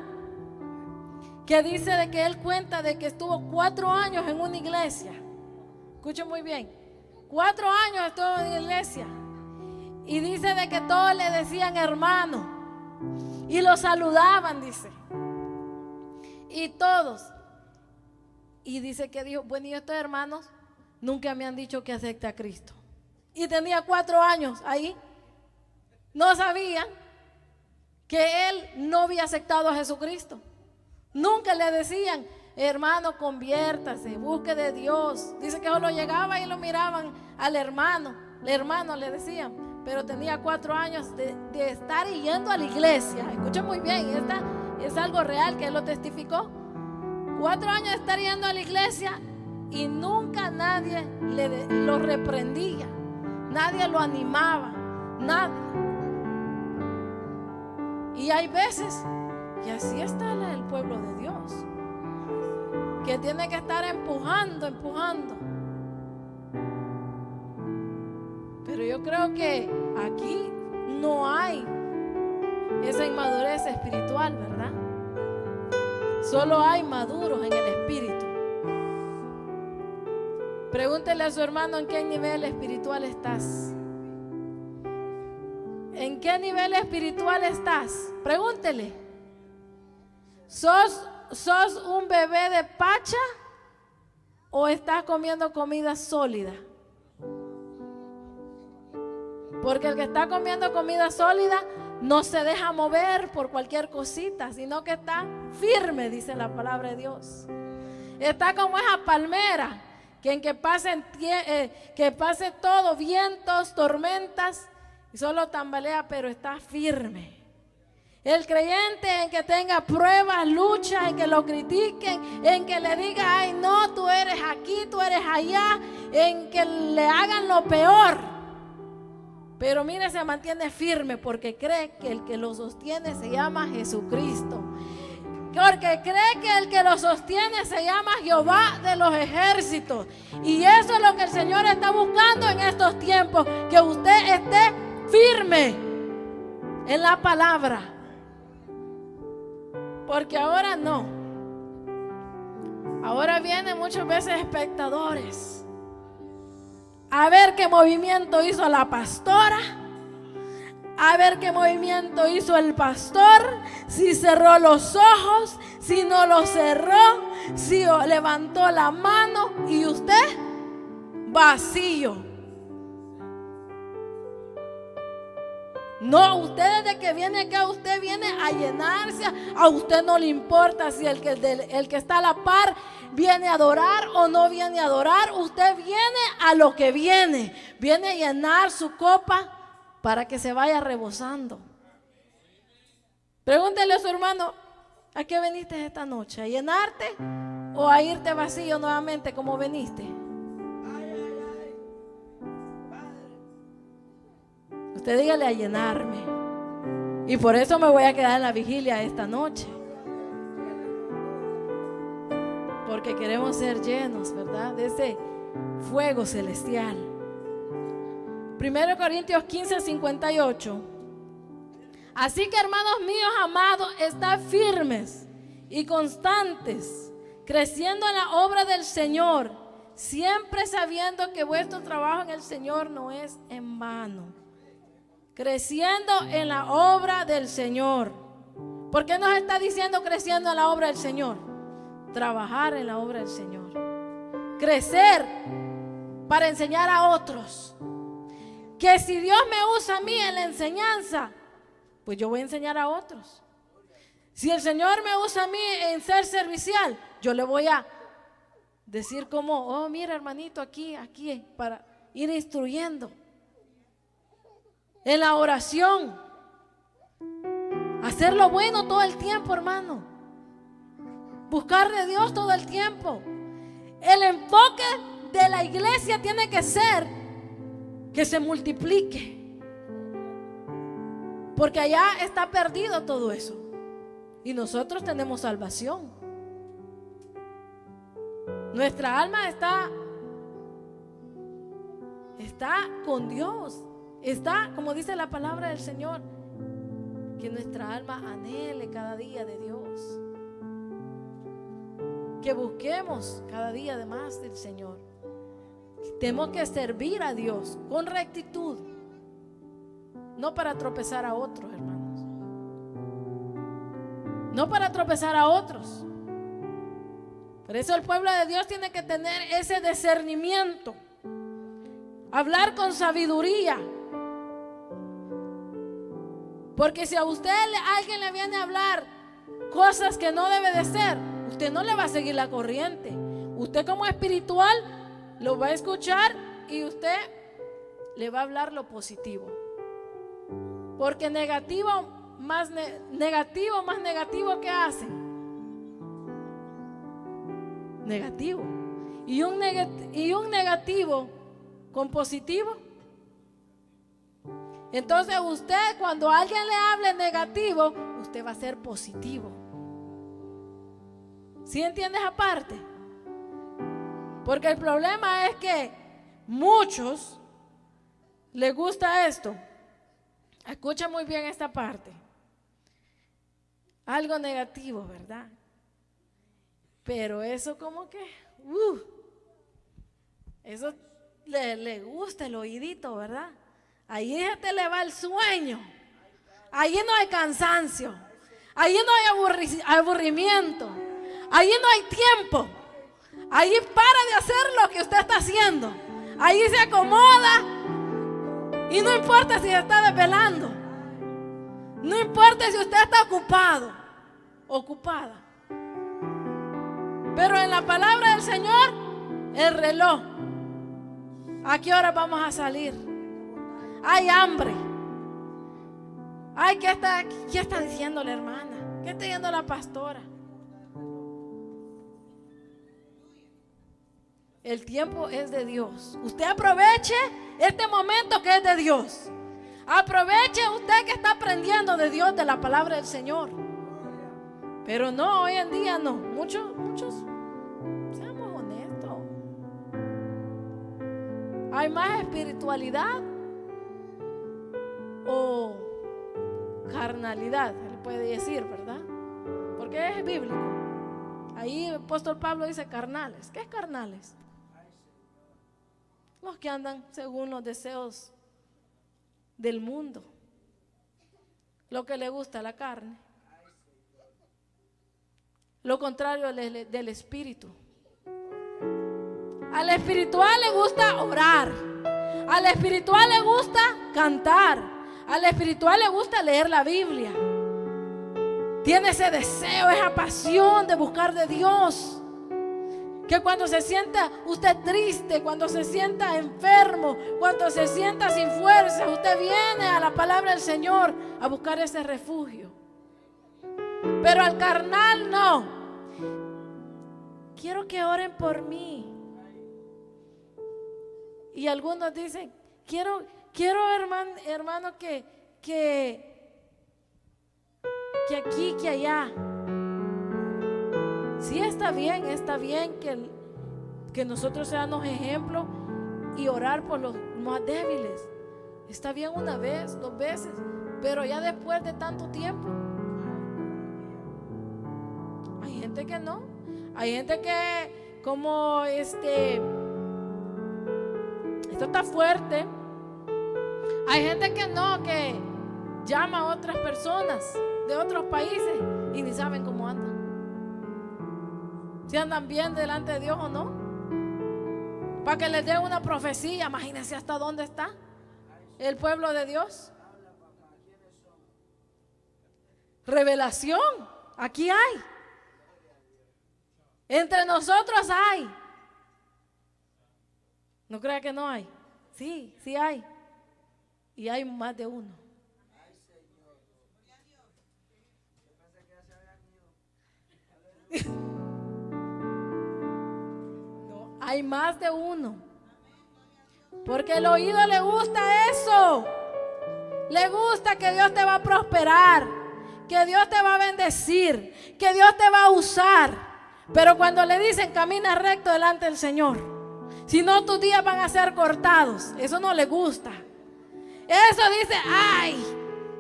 que dice de que él cuenta de que estuvo 4 años en una iglesia. Escuchen muy bien. 4 años estuvo en la iglesia. Y dice de que todos le decían hermano. Y lo saludaban, dice. Y todos. Y dice que dijo, bueno, y estos hermanos nunca me han dicho que acepte a Cristo. Y tenía 4 años ahí. No sabían que él no había aceptado a Jesucristo. Nunca le decían, hermano, conviértase, busque de Dios. Dice que solo llegaba y lo miraban al hermano. El hermano le decían, pero tenía 4 años de estar yendo a la iglesia. Escuchen muy bien, esta es algo real que él lo testificó. 4 años de estar yendo a la iglesia y nunca nadie lo reprendía. Nadie lo animaba, nada. Y hay veces que así está el pueblo de Dios, que tiene que estar empujando. Pero yo creo que aquí no hay esa inmadurez espiritual, ¿verdad? Solo hay maduros en el espíritu. Pregúntele a su hermano en qué nivel espiritual estás. ¿En qué nivel espiritual estás? Pregúntele. ¿Sos un bebé de pacha o estás comiendo comida sólida? Porque el que está comiendo comida sólida no se deja mover por cualquier cosita, sino que está firme, dice la palabra de Dios. Está como esa palmera que pase todo, vientos, tormentas, y solo tambalea, pero está firme. El creyente en que tenga pruebas, luchas, en que lo critiquen, en que le diga, ay no, tú eres aquí, tú eres allá, en que le hagan lo peor. Pero mire, se mantiene firme porque cree que el que lo sostiene se llama Jesucristo. Porque cree que el que lo sostiene se llama Jehová de los ejércitos. Y eso es lo que el Señor está buscando en estos tiempos, que usted esté firme en la palabra. Porque ahora no. Ahora vienen muchas veces espectadores a ver qué movimiento hizo la pastora, a ver qué movimiento hizo el pastor, si cerró los ojos, si no los cerró, si levantó la mano, y usted vacío. No, usted desde que viene acá, usted viene a llenarse. A usted no le importa si el que está a la par viene a adorar o no viene a adorar. Usted viene a lo que viene. Viene a llenar su copa para que se vaya rebosando. Pregúntele a su hermano, ¿a qué viniste esta noche? ¿A llenarte o a irte vacío nuevamente como viniste? Usted dígale a llenarme. Y por eso me voy a quedar en la vigilia esta noche. Porque queremos ser llenos, ¿verdad? De ese fuego celestial. 1 Corintios 15, 58. Así que, hermanos míos amados, estad firmes y constantes, creciendo en la obra del Señor, siempre sabiendo que vuestro trabajo en el Señor no es en vano. Creciendo en la obra del Señor. ¿Por qué nos está diciendo creciendo en la obra del Señor? Trabajar en la obra del Señor. Crecer para enseñar a otros. Que si Dios me usa a mí en la enseñanza, pues yo voy a enseñar a otros. Si el Señor me usa a mí en ser servicial, yo le voy a decir como, oh mira hermanito, aquí, para ir instruyendo. En la oración, Hacer lo bueno todo el tiempo, hermano. Buscar de Dios todo el tiempo. El enfoque de la iglesia tiene que ser que se multiplique. Porque allá está perdido todo eso. Y nosotros tenemos salvación. Nuestra alma está con Dios. Está, como dice la palabra del Señor, que nuestra alma anhele cada día de Dios. Que busquemos cada día de más del Señor. Tenemos que servir a Dios con rectitud, no para tropezar a otros, hermanos. No para tropezar a otros. Por eso el pueblo de Dios tiene que tener ese discernimiento. Hablar con sabiduría. Porque si a usted alguien le viene a hablar cosas que no debe de ser, usted no le va a seguir la corriente. Usted como espiritual lo va a escuchar y usted le va a hablar lo positivo. Porque negativo más negativo, ¿qué hace? Negativo. Y un negativo con positivo. Entonces usted, cuando alguien le hable negativo, usted va a ser positivo. ¿Sí entiendes aparte? Porque el problema es que muchos les gusta esto. Escucha muy bien esta parte. Algo negativo, ¿verdad? Pero eso como que, eso le gusta el oídito, ¿verdad? Ahí se te le va el sueño. Ahí no hay cansancio. Ahí no hay aburrimiento. Ahí no hay tiempo. Ahí para de hacer lo que usted está haciendo. Ahí se acomoda. Y no importa si se está desvelando. No importa si usted está ocupado, ocupada. Pero en la palabra del Señor, el reloj. ¿A qué hora vamos a salir? Hay hambre. Ay, ¿qué está diciendo la hermana? ¿Qué está diciendo la pastora? El tiempo es de Dios. Usted aproveche este momento que es de Dios. Aproveche usted que está aprendiendo de Dios, de la palabra del Señor. Pero no, hoy en día no. Muchos, seamos honestos. Hay más espiritualidad o carnalidad, se le puede decir, ¿verdad? Porque es bíblico. Ahí el apóstol Pablo dice carnales. ¿Qué es carnales? Los que andan según los deseos del mundo, lo que le gusta a la carne, lo contrario del espíritu. Al espiritual le gusta orar, al espiritual le gusta cantar, al espiritual le gusta leer la Biblia. Tiene ese deseo, esa pasión de buscar de Dios. Que cuando se sienta usted triste, cuando se sienta enfermo, cuando se sienta sin fuerza, usted viene a la palabra del Señor a buscar ese refugio. Pero al carnal no. Quiero que oren por mí. Y algunos dicen, quiero hermano que aquí, que allá. Sí, está bien que nosotros seamos ejemplo y orar por los más débiles. Está bien una vez, 2 veces, pero ya después de tanto tiempo. Hay gente que no. Hay gente que como esto está fuerte. Hay gente que no, que llama a otras personas de otros países y ni saben cómo andan. Si andan bien delante de Dios o no. Para que les dé una profecía. Imagínense hasta dónde está el pueblo de Dios. Revelación. Aquí hay. Entre nosotros hay. No crea que no hay. Sí, sí hay. Y hay más de uno. No, hay más de uno. Porque el oído le gusta eso. Le gusta que Dios te va a prosperar, que Dios te va a bendecir, que Dios te va a usar. Pero cuando le dicen camina recto delante del Señor, si no tus días van a ser cortados, eso no le gusta. Eso dice, ay,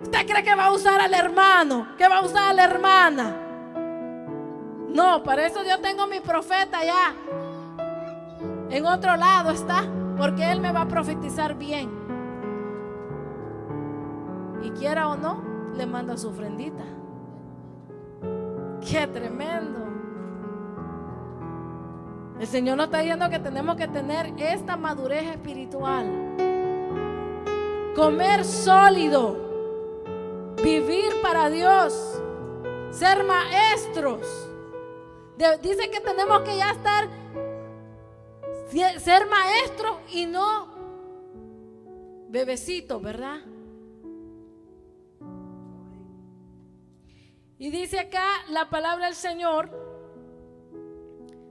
usted cree que va a usar al hermano, que va a usar a la hermana. No, para eso yo tengo mi profeta ya. En otro lado está, porque él me va a profetizar bien. Y quiera o no, le manda su ofrendita. ¡Qué tremendo! El Señor nos está diciendo que tenemos que tener esta madurez espiritual. Comer sólido. Vivir para Dios. Ser maestros. Dice que tenemos que ya estar, ser maestros y no bebecitos, ¿verdad? Y dice acá la palabra del Señor,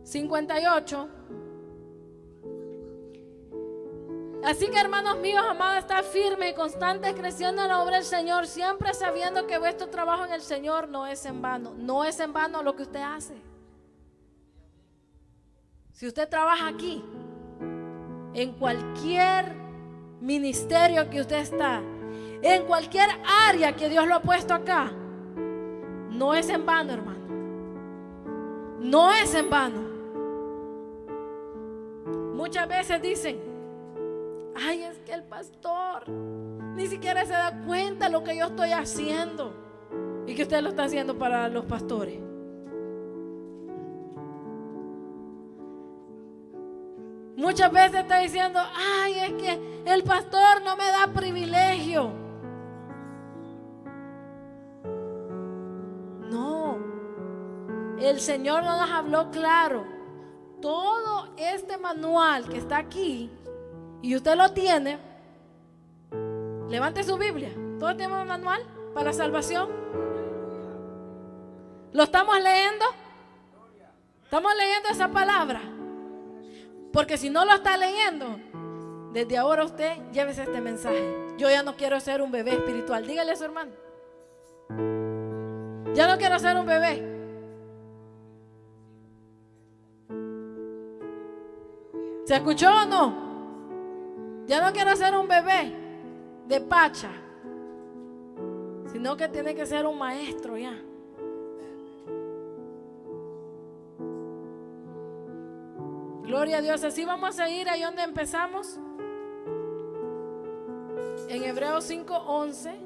58. Así que, hermanos míos, amados, estad firmes y constantes creciendo en la obra del Señor, siempre sabiendo que vuestro trabajo en el Señor no es en vano. No es en vano lo que usted hace. Si usted trabaja aquí, en cualquier ministerio que usted está, en cualquier área que Dios lo ha puesto acá, no es en vano, hermano. No es en vano. Muchas veces dicen, ay, es que el pastor ni siquiera se da cuenta de lo que yo estoy haciendo. Y que usted lo está haciendo para los pastores. Muchas veces está diciendo, ay, es que el pastor no me da privilegio. No, el Señor nos habló claro. Todo este manual que está aquí, y usted lo tiene, levante su Biblia. ¿Todos tenemos un manual para la salvación? ¿Lo estamos leyendo? ¿Estamos leyendo esa palabra? Porque si no lo está leyendo, desde ahora usted llévese este mensaje. Yo ya no quiero ser un bebé espiritual. Dígale a su hermano. Ya no quiero ser un bebé. ¿Se escuchó o no? Ya no quiero ser un bebé de pacha, sino que tiene que ser un maestro ya. Gloria a Dios. Así vamos a ir ahí donde empezamos, en Hebreos 5:11.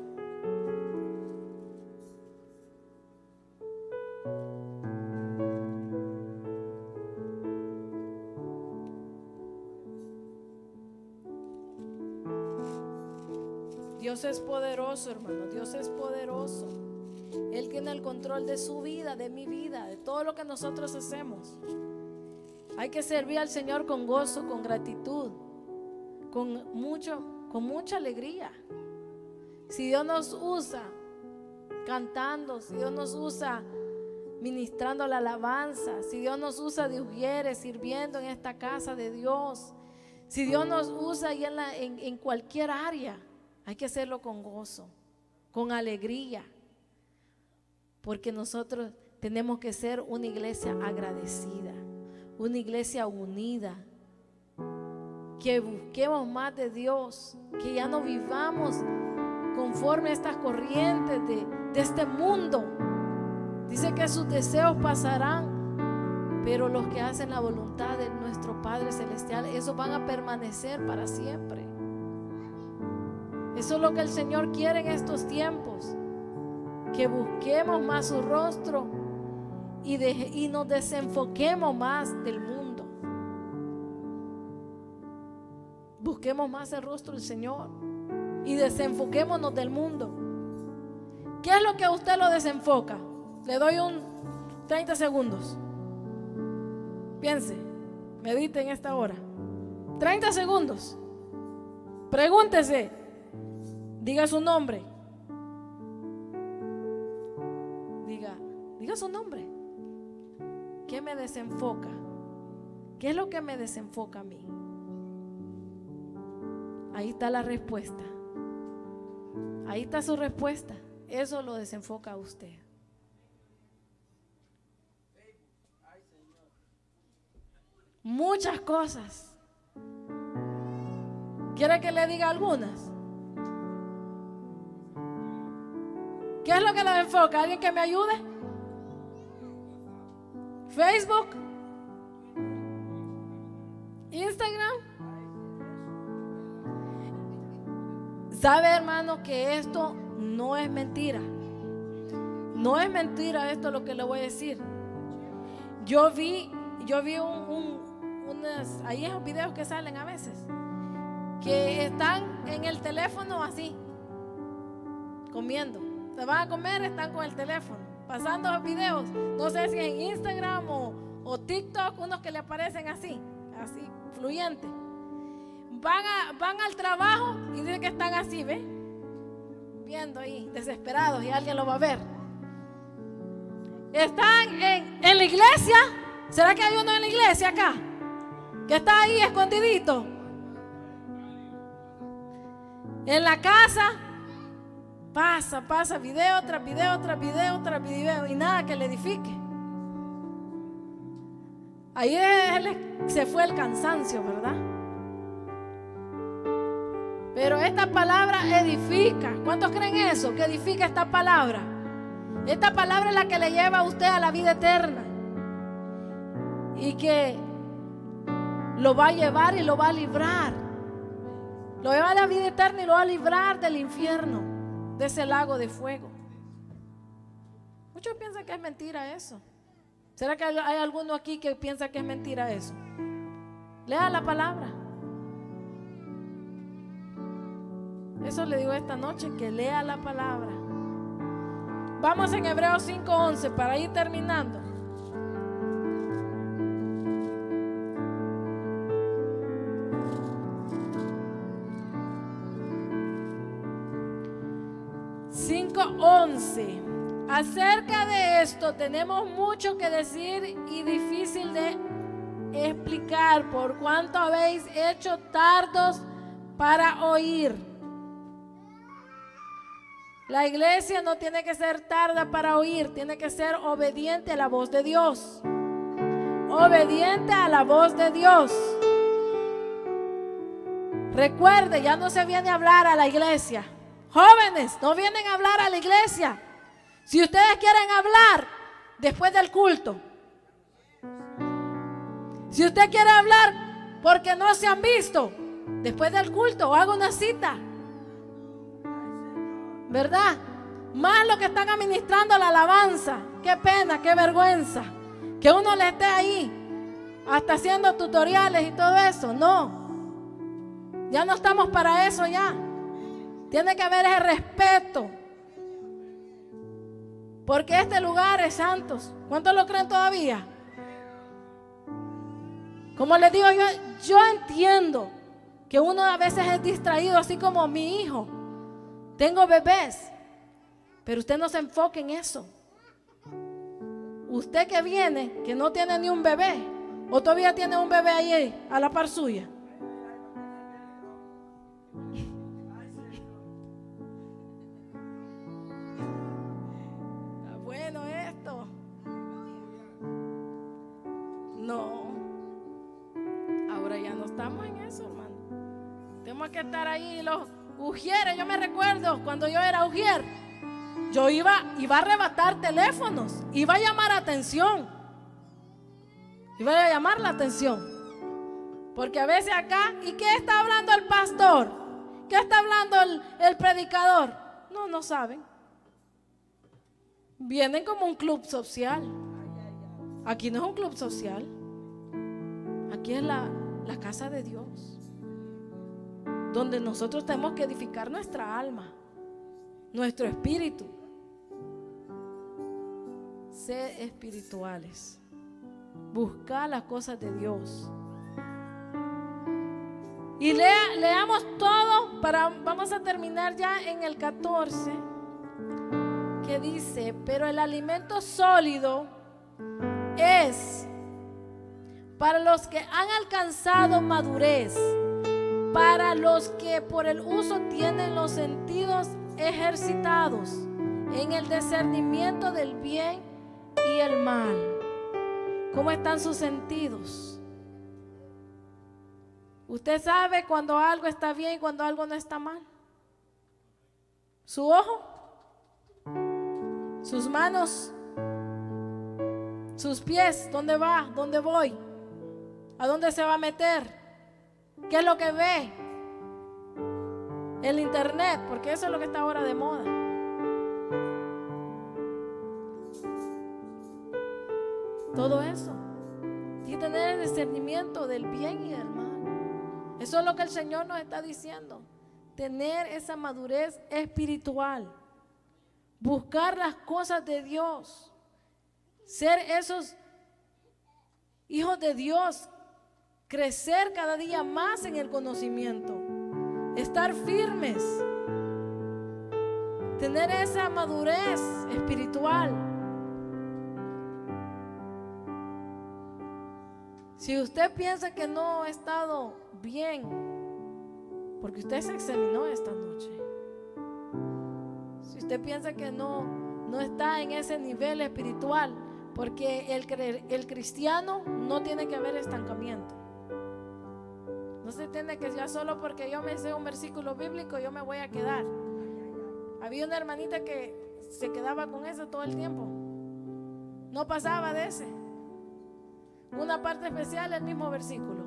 Dios es poderoso, hermano. Dios es poderoso. Él tiene el control de su vida, de mi vida, de todo lo que nosotros hacemos. Hay que servir al Señor con gozo, con gratitud, con mucha alegría. Si Dios nos usa cantando, si Dios nos usa ministrando la alabanza, si Dios nos usa de ujieres sirviendo en esta casa de Dios, si Dios nos usa en cualquier área, hay que hacerlo con gozo, con alegría, porque nosotros tenemos que ser una iglesia agradecida, una iglesia unida, que busquemos más de Dios, que ya no vivamos conforme a estas corrientes de este mundo. Dice que sus deseos pasarán, pero los que hacen la voluntad de nuestro Padre Celestial, esos van a permanecer para siempre. Eso es lo que el Señor quiere en estos tiempos, que busquemos más su rostro y nos desenfoquemos más del mundo. Busquemos más el rostro del Señor y desenfoquémonos del mundo. ¿Qué es lo que a usted lo desenfoca? Le doy 30 segundos. Piense, medite en esta hora. 30 segundos. Pregúntese. Diga su nombre. Diga su nombre. ¿Qué me desenfoca? ¿Qué es lo que me desenfoca a mí? Ahí está la respuesta. Ahí está su respuesta. Eso lo desenfoca a usted. Muchas cosas. ¿Quiere que le diga algunas? ¿Qué es lo que lo enfoca? ¿Alguien que me ayude? Facebook, Instagram. ¿Sabe, hermano, que esto no es mentira? No es mentira esto lo que le voy a decir. Yo vi unas, ahí esos videos que salen a veces, que están en el teléfono así, comiendo. Se van a comer, están con el teléfono, pasando los videos. No sé si en Instagram o TikTok, unos que le aparecen así fluyentes. Van al trabajo y dicen que están así, ¿ve? Viendo ahí, desesperados, y alguien lo va a ver. Están en la iglesia. ¿Será que hay uno en la iglesia acá? Que está ahí escondidito. En la casa pasa video tras video y nada que le edifique. Ahí se fue el cansancio, ¿verdad? Pero esta palabra edifica. ¿Cuántos creen eso? Que edifica esta palabra. Esta palabra es la que le lleva a usted a la vida eterna. Y que lo va a llevar y lo va a librar. Lo lleva a la vida eterna y lo va a librar del infierno, de ese lago de fuego. Muchos piensan que es mentira eso. ¿Será que hay alguno aquí que piensa que es mentira eso? Lea la palabra. Eso le digo esta noche, que lea la palabra. Vamos en Hebreos 5:11 para ir terminando. Acerca de esto tenemos mucho que decir y difícil de explicar, por cuanto habéis hecho tardos para oír. La iglesia no tiene que ser tarda para oír, tiene que ser obediente a la voz de Dios. Obediente a la voz de Dios. Recuerde, ya no se viene a hablar a la iglesia. Jóvenes, no vienen a hablar a la iglesia. Si ustedes quieren hablar, después del culto. Si usted quiere hablar porque no se han visto, después del culto, haga una cita. ¿Verdad? Más lo que están administrando la alabanza. Qué pena, qué vergüenza que uno le esté ahí hasta haciendo tutoriales y todo eso. No, ya no estamos para eso ya. Tiene que haber ese respeto, porque este lugar es santo. ¿Cuántos lo creen todavía? Como les digo, yo entiendo que uno a veces es distraído, así como mi hijo. Tengo bebés, pero usted no se enfoque en eso. Usted que viene, que no tiene ni un bebé, o todavía tiene un bebé ahí a la par suya. Bueno, esto. No. Ahora ya no estamos en eso, hermano. Tenemos que estar ahí los ujieres. Yo me recuerdo cuando yo era ujier, yo iba a arrebatar teléfonos, iba a llamar atención, iba a llamar la atención, porque a veces acá, ¿y qué está hablando el pastor? ¿Qué está hablando el predicador? No saben. Vienen como un club social. Aquí no es un club social, aquí es la casa de Dios, donde nosotros tenemos que edificar nuestra alma, nuestro espíritu. Sé espirituales, buscar las cosas de Dios. Y leamos todo, vamos a terminar ya en el 14, que dice: pero el alimento sólido es para los que han alcanzado madurez, para los que por el uso tienen los sentidos ejercitados en el discernimiento del bien y el mal. ¿Cómo están sus sentidos? ¿Usted sabe cuando algo está bien y cuando algo no está mal? ¿Su ojo? ¿Sus manos? ¿Sus pies? ¿Dónde va? ¿Dónde voy? ¿A dónde se va a meter? ¿Qué es lo que ve? El internet, porque eso es lo que está ahora de moda. Todo eso. Tiene que tener el discernimiento del bien y del mal. Eso es lo que el Señor nos está diciendo. Tener esa madurez espiritual. Buscar las cosas de Dios. Ser esos hijos de Dios. Crecer cada día más en el conocimiento. Estar firmes. Tener esa madurez espiritual. Si usted piensa que no ha estado bien, porque usted se examinó esta noche. Si usted piensa que no está en ese nivel espiritual, porque el cristiano no tiene que haber estancamiento. No se entiende que ya solo porque yo me sé un versículo bíblico yo me voy a quedar. Había una hermanita que se quedaba con eso todo el tiempo. No pasaba de ese. Una parte especial, el mismo versículo.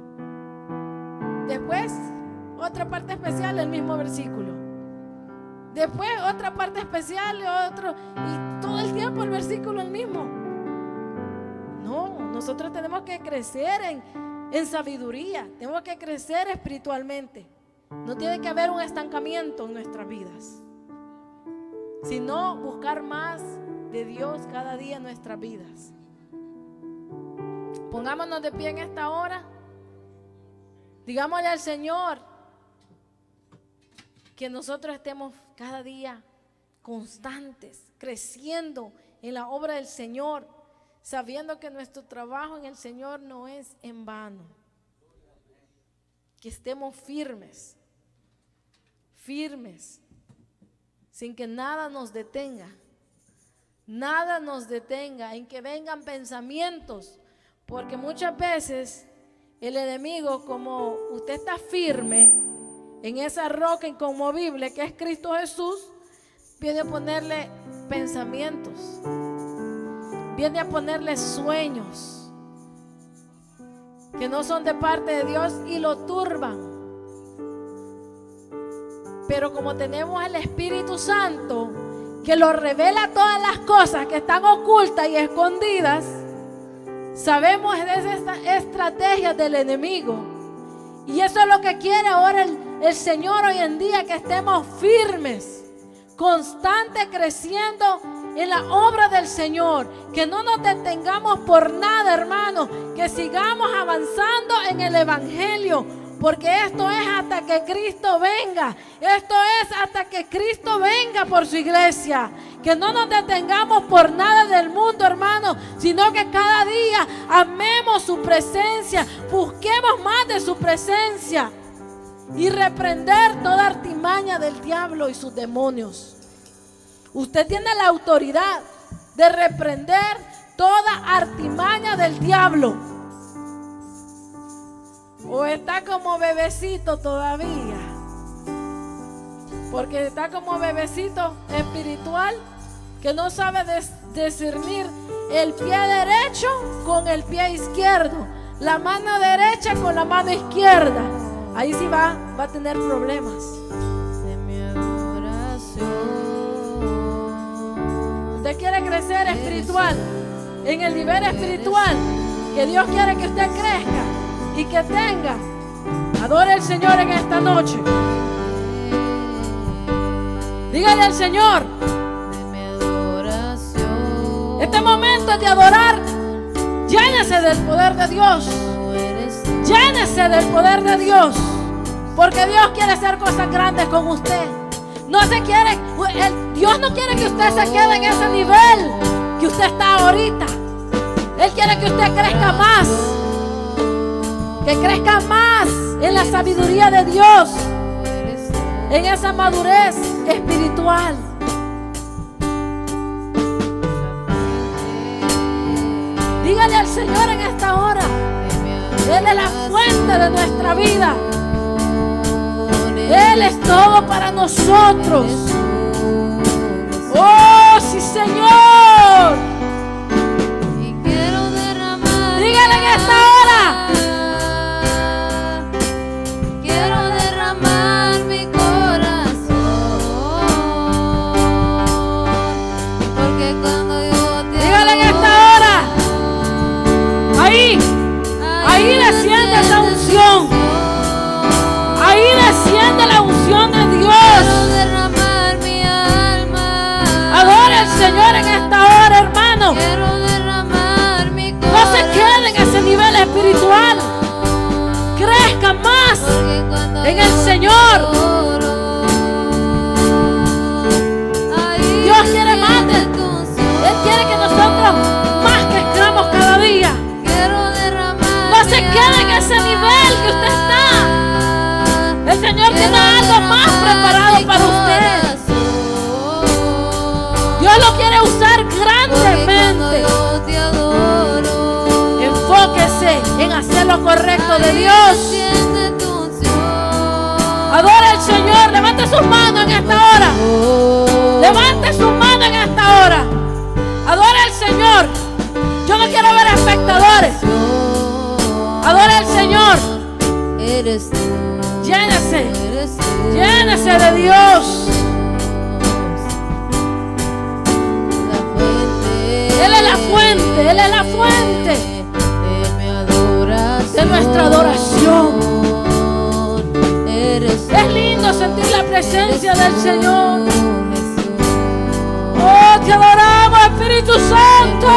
Después, otra parte especial, el mismo versículo. Después, otra parte especial, otro. Y todo el tiempo el versículo el mismo. No, nosotros tenemos que crecer en sabiduría. Tenemos que crecer espiritualmente. No tiene que haber un estancamiento en nuestras vidas, sino buscar más de Dios cada día en nuestras vidas. Pongámonos de pie en esta hora. Digámosle al Señor que nosotros estemos cada día constantes, creciendo en la obra del Señor, sabiendo que nuestro trabajo en el Señor no es en vano. Que estemos firmes, sin que nada nos detenga. Nada nos detenga en que vengan pensamientos. Porque muchas veces el enemigo, como usted está firme en esa roca inconmovible que es Cristo Jesús, viene a ponerle pensamientos, viene a ponerle sueños que no son de parte de Dios y lo turban. Pero como tenemos el Espíritu Santo que lo revela todas las cosas que están ocultas y escondidas, sabemos de esas estrategias del enemigo. Y eso es lo que quiere ahora el Señor hoy en día, que estemos firmes, constantes, creciendo en la obra del Señor. Que no nos detengamos por nada, hermanos. Que sigamos avanzando en el Evangelio. Porque esto es hasta que Cristo venga. Esto es hasta que Cristo venga por su iglesia. Que no nos detengamos por nada del mundo, hermanos, sino que cada día amemos su presencia, busquemos más de su presencia y reprender toda artimaña del diablo y sus demonios. Usted tiene la autoridad de reprender toda artimaña del diablo. O está como bebecito todavía, porque está como bebecito espiritual que no sabe discernir el pie derecho con el pie izquierdo, la mano derecha con la mano izquierda. Ahí sí va a tener problemas. De mi adoración. Usted quiere crecer espiritual, en el nivel espiritual que Dios quiere que usted crezca y que tenga. Adore al Señor en esta noche. Dígale al Señor: este momento es de adorar. Llénese del poder de Dios. Llénese del poder de Dios. Porque Dios quiere hacer cosas grandes con usted. Dios no quiere que usted se quede en ese nivel que usted está ahorita. Él quiere que usted crezca más. que crezca más en la sabiduría de Dios, en esa madurez espiritual. Dígale al Señor en esta hora, Él es la fuente de nuestra vida. Él es todo para nosotros. Oh, sí, Señor. Dígale en esta hora. Quiero derramar mi corazón, porque cuando yo te Dígale en esta hora. Ahí desciende esa unción. Ahí desciende la unción de Dios. quiero derramar mi alma. Adora al Señor en esta hora, hermano. Quiero derramar mi corazón. No se quede en ese nivel espiritual. Crezca más Porque cuando en el yo Señor. oro, ahí Dios quiere más de desciende tu unción. Él quiere que nosotros más crezcamos cada día. Quiero derramar No se mi quede en ese nivel que usted está. alma. El Señor tiene algo más preparado para usted. Dios lo quiere usar grandemente. Enfóquese en hacer lo correcto de Dios. Adora al Señor. Levante sus manos en esta hora. Levante sus manos en esta hora. Adora al Señor. Yo no quiero ver espectadores. Adora al Señor. Eres tú, Llénese. eres tú. Llénese de Dios. La fuente. Él es la fuente. Él es la fuente de mi adoración. de nuestra adoración. Eres tú, Es lindo sentir la presencia del Señor. Jesús. Oh, te adoramos, Espíritu Santo.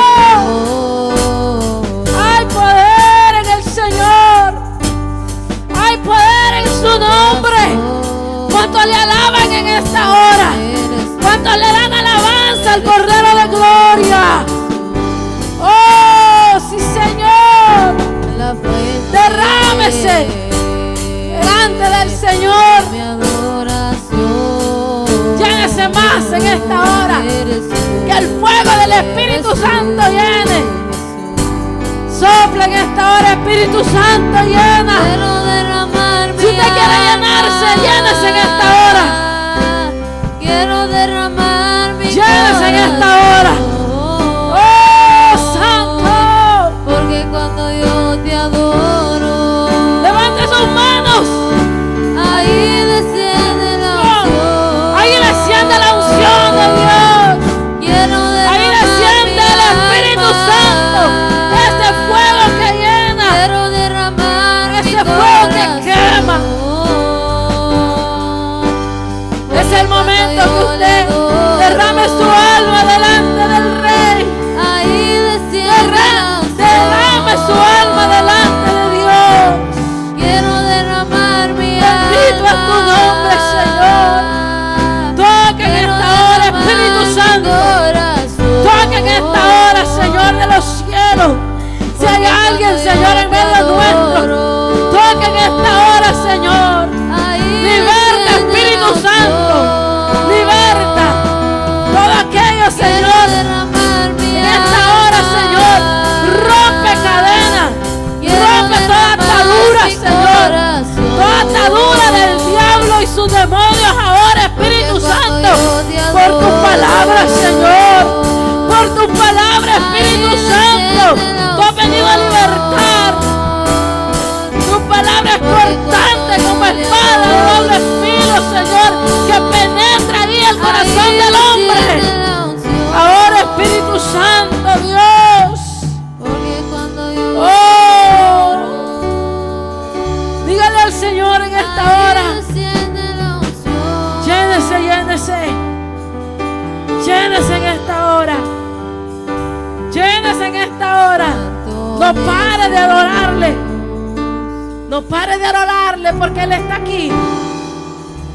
Hay poder en el Señor. Hay poder en su nombre. ¿Cuánto le alaban en esta hora? ¿Cuánto le dan alabanza al Cordero de Gloria? Oh, sí, Señor. La fuente Derrámese delante del Señor. mi adoración. Llénese más en esta hora. Eres tú, Que el fuego del Espíritu Santo llene. Jesús. Sopla en esta hora, Espíritu Santo, llena. Quiero derramar mi Si usted quiere llenarse, llénese en esta hora. Quiero derramar mi Llénese en esta hora. corazón. ¡Oh, Santo! Porque cuando yo te adoro, Levante sus manos. ahí desciende la unción. Ahí desciende la unción de Dios. Quiero Ahí derramar desciende mi el Espíritu alma. Santo. Este fuego que llena. Quiero derramar Ese mi fuego que corazón. quema. Es el momento que usted derrame su alma delante del Rey. Ahí desciende la unción. Derrame su alma delante de Dios. Quiero derramar mi Bendito es tu nombre, Señor. Toca en esta hora, Espíritu Santo. Toca en esta hora, Señor de los cielos. Si hay alguien, Señor, en medio nuestro, toca en esta hora, Señor. Liberta, Espíritu Santo. Liberta todo aquello, Señor. En esta hora, Señor, rompe cadenas. Rompe toda atadura, Señor. Toda atadura del diablo y sus demonios ahora, Espíritu Santo. Por tu palabra, Señor. Por tu palabra, Espíritu Santo. Tú has venido a libertar. Tu palabra es cortante como espada de doble filo, Señor, que penetra ahí el corazón del hombre. Ahora, Espíritu Santo, Dios. Oh, dígale al Señor en esta hora. Llénese, llénese. Llénese en esta hora. Llénese en esta hora. No pare de adorarle. No pare de adorarle porque Él está aquí.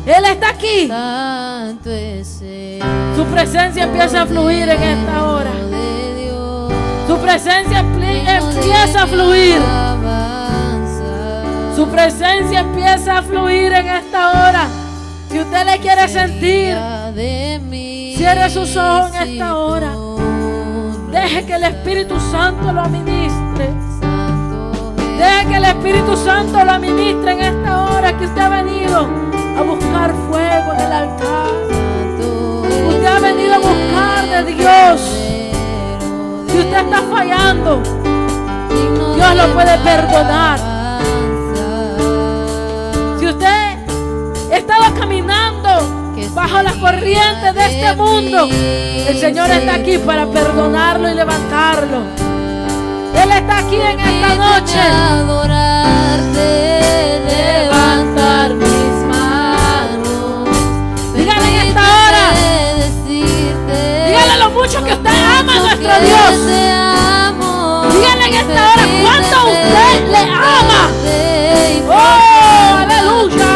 Él está aquí. Santo es el Su presencia empieza a fluir en esta hora. de Dios. Su presencia empieza a fluir. Alabanza. presencia empieza a fluir en esta hora. Si usted le quiere sentir, cierre sus ojos en esta hora. Deje que el Espíritu Santo lo ministre. Deje que el Espíritu Santo lo ministre en esta hora que usted ha venido a buscar fuego en el altar. Usted ha venido a buscar de Dios. Si usted está fallando, Dios lo puede perdonar. Si usted estaba caminando bajo las corrientes de este mundo, el Señor está aquí para perdonarlo y levantarlo. Él está aquí en esta noche. Levantar mis manos. Dígale en esta hora. Dígale lo mucho que usted ama a nuestro Dios. Dígale en esta hora cuánto usted le ama. Oh, aleluya.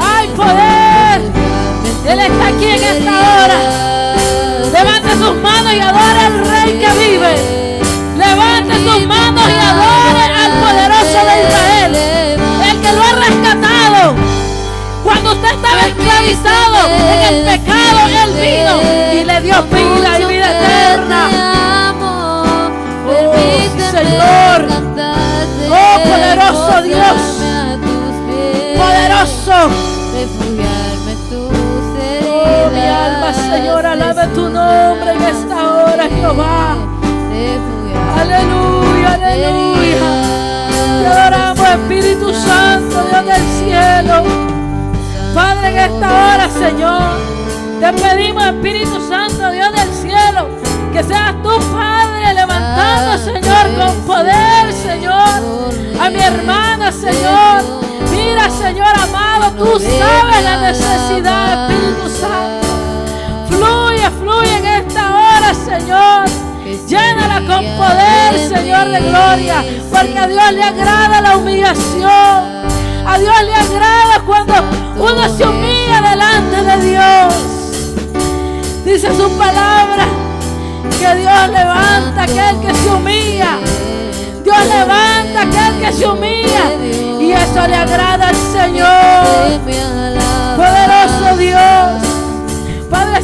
Hay poder. Él está aquí en esta hora. Levante sus manos y adore al Rey que vive. Levante sus manos y adore al poderoso de Israel, el que lo ha rescatado. Cuando usted estaba esclavizado en el pecado, Él vino y le dio vida y vida eterna. Oh, Señor. Oh, poderoso Dios. Poderoso. Oh, mi alma, Señor, alabe tu nombre en esta hora, Jehová. Aleluya, aleluya. Te adoramos, Espíritu Santo, Dios del cielo. Padre, en esta hora, Señor, te pedimos, Espíritu Santo, Dios del cielo, que seas tú, Padre, levantando, Señor, con poder, Señor, a mi hermana, Señor. Mira, Señor amado, tú sabes la necesidad, Espíritu Santo. Fluye, fluye en esta hora, Señor. Llénala con poder, Señor, de gloria, porque a Dios le agrada la humillación. A Dios le agrada cuando uno se humilla delante de Dios. Dice su palabra que Dios levanta a aquel que se humilla. Dios levanta a aquel que se humilla, y eso le agrada al Señor. Poderoso Dios. Padre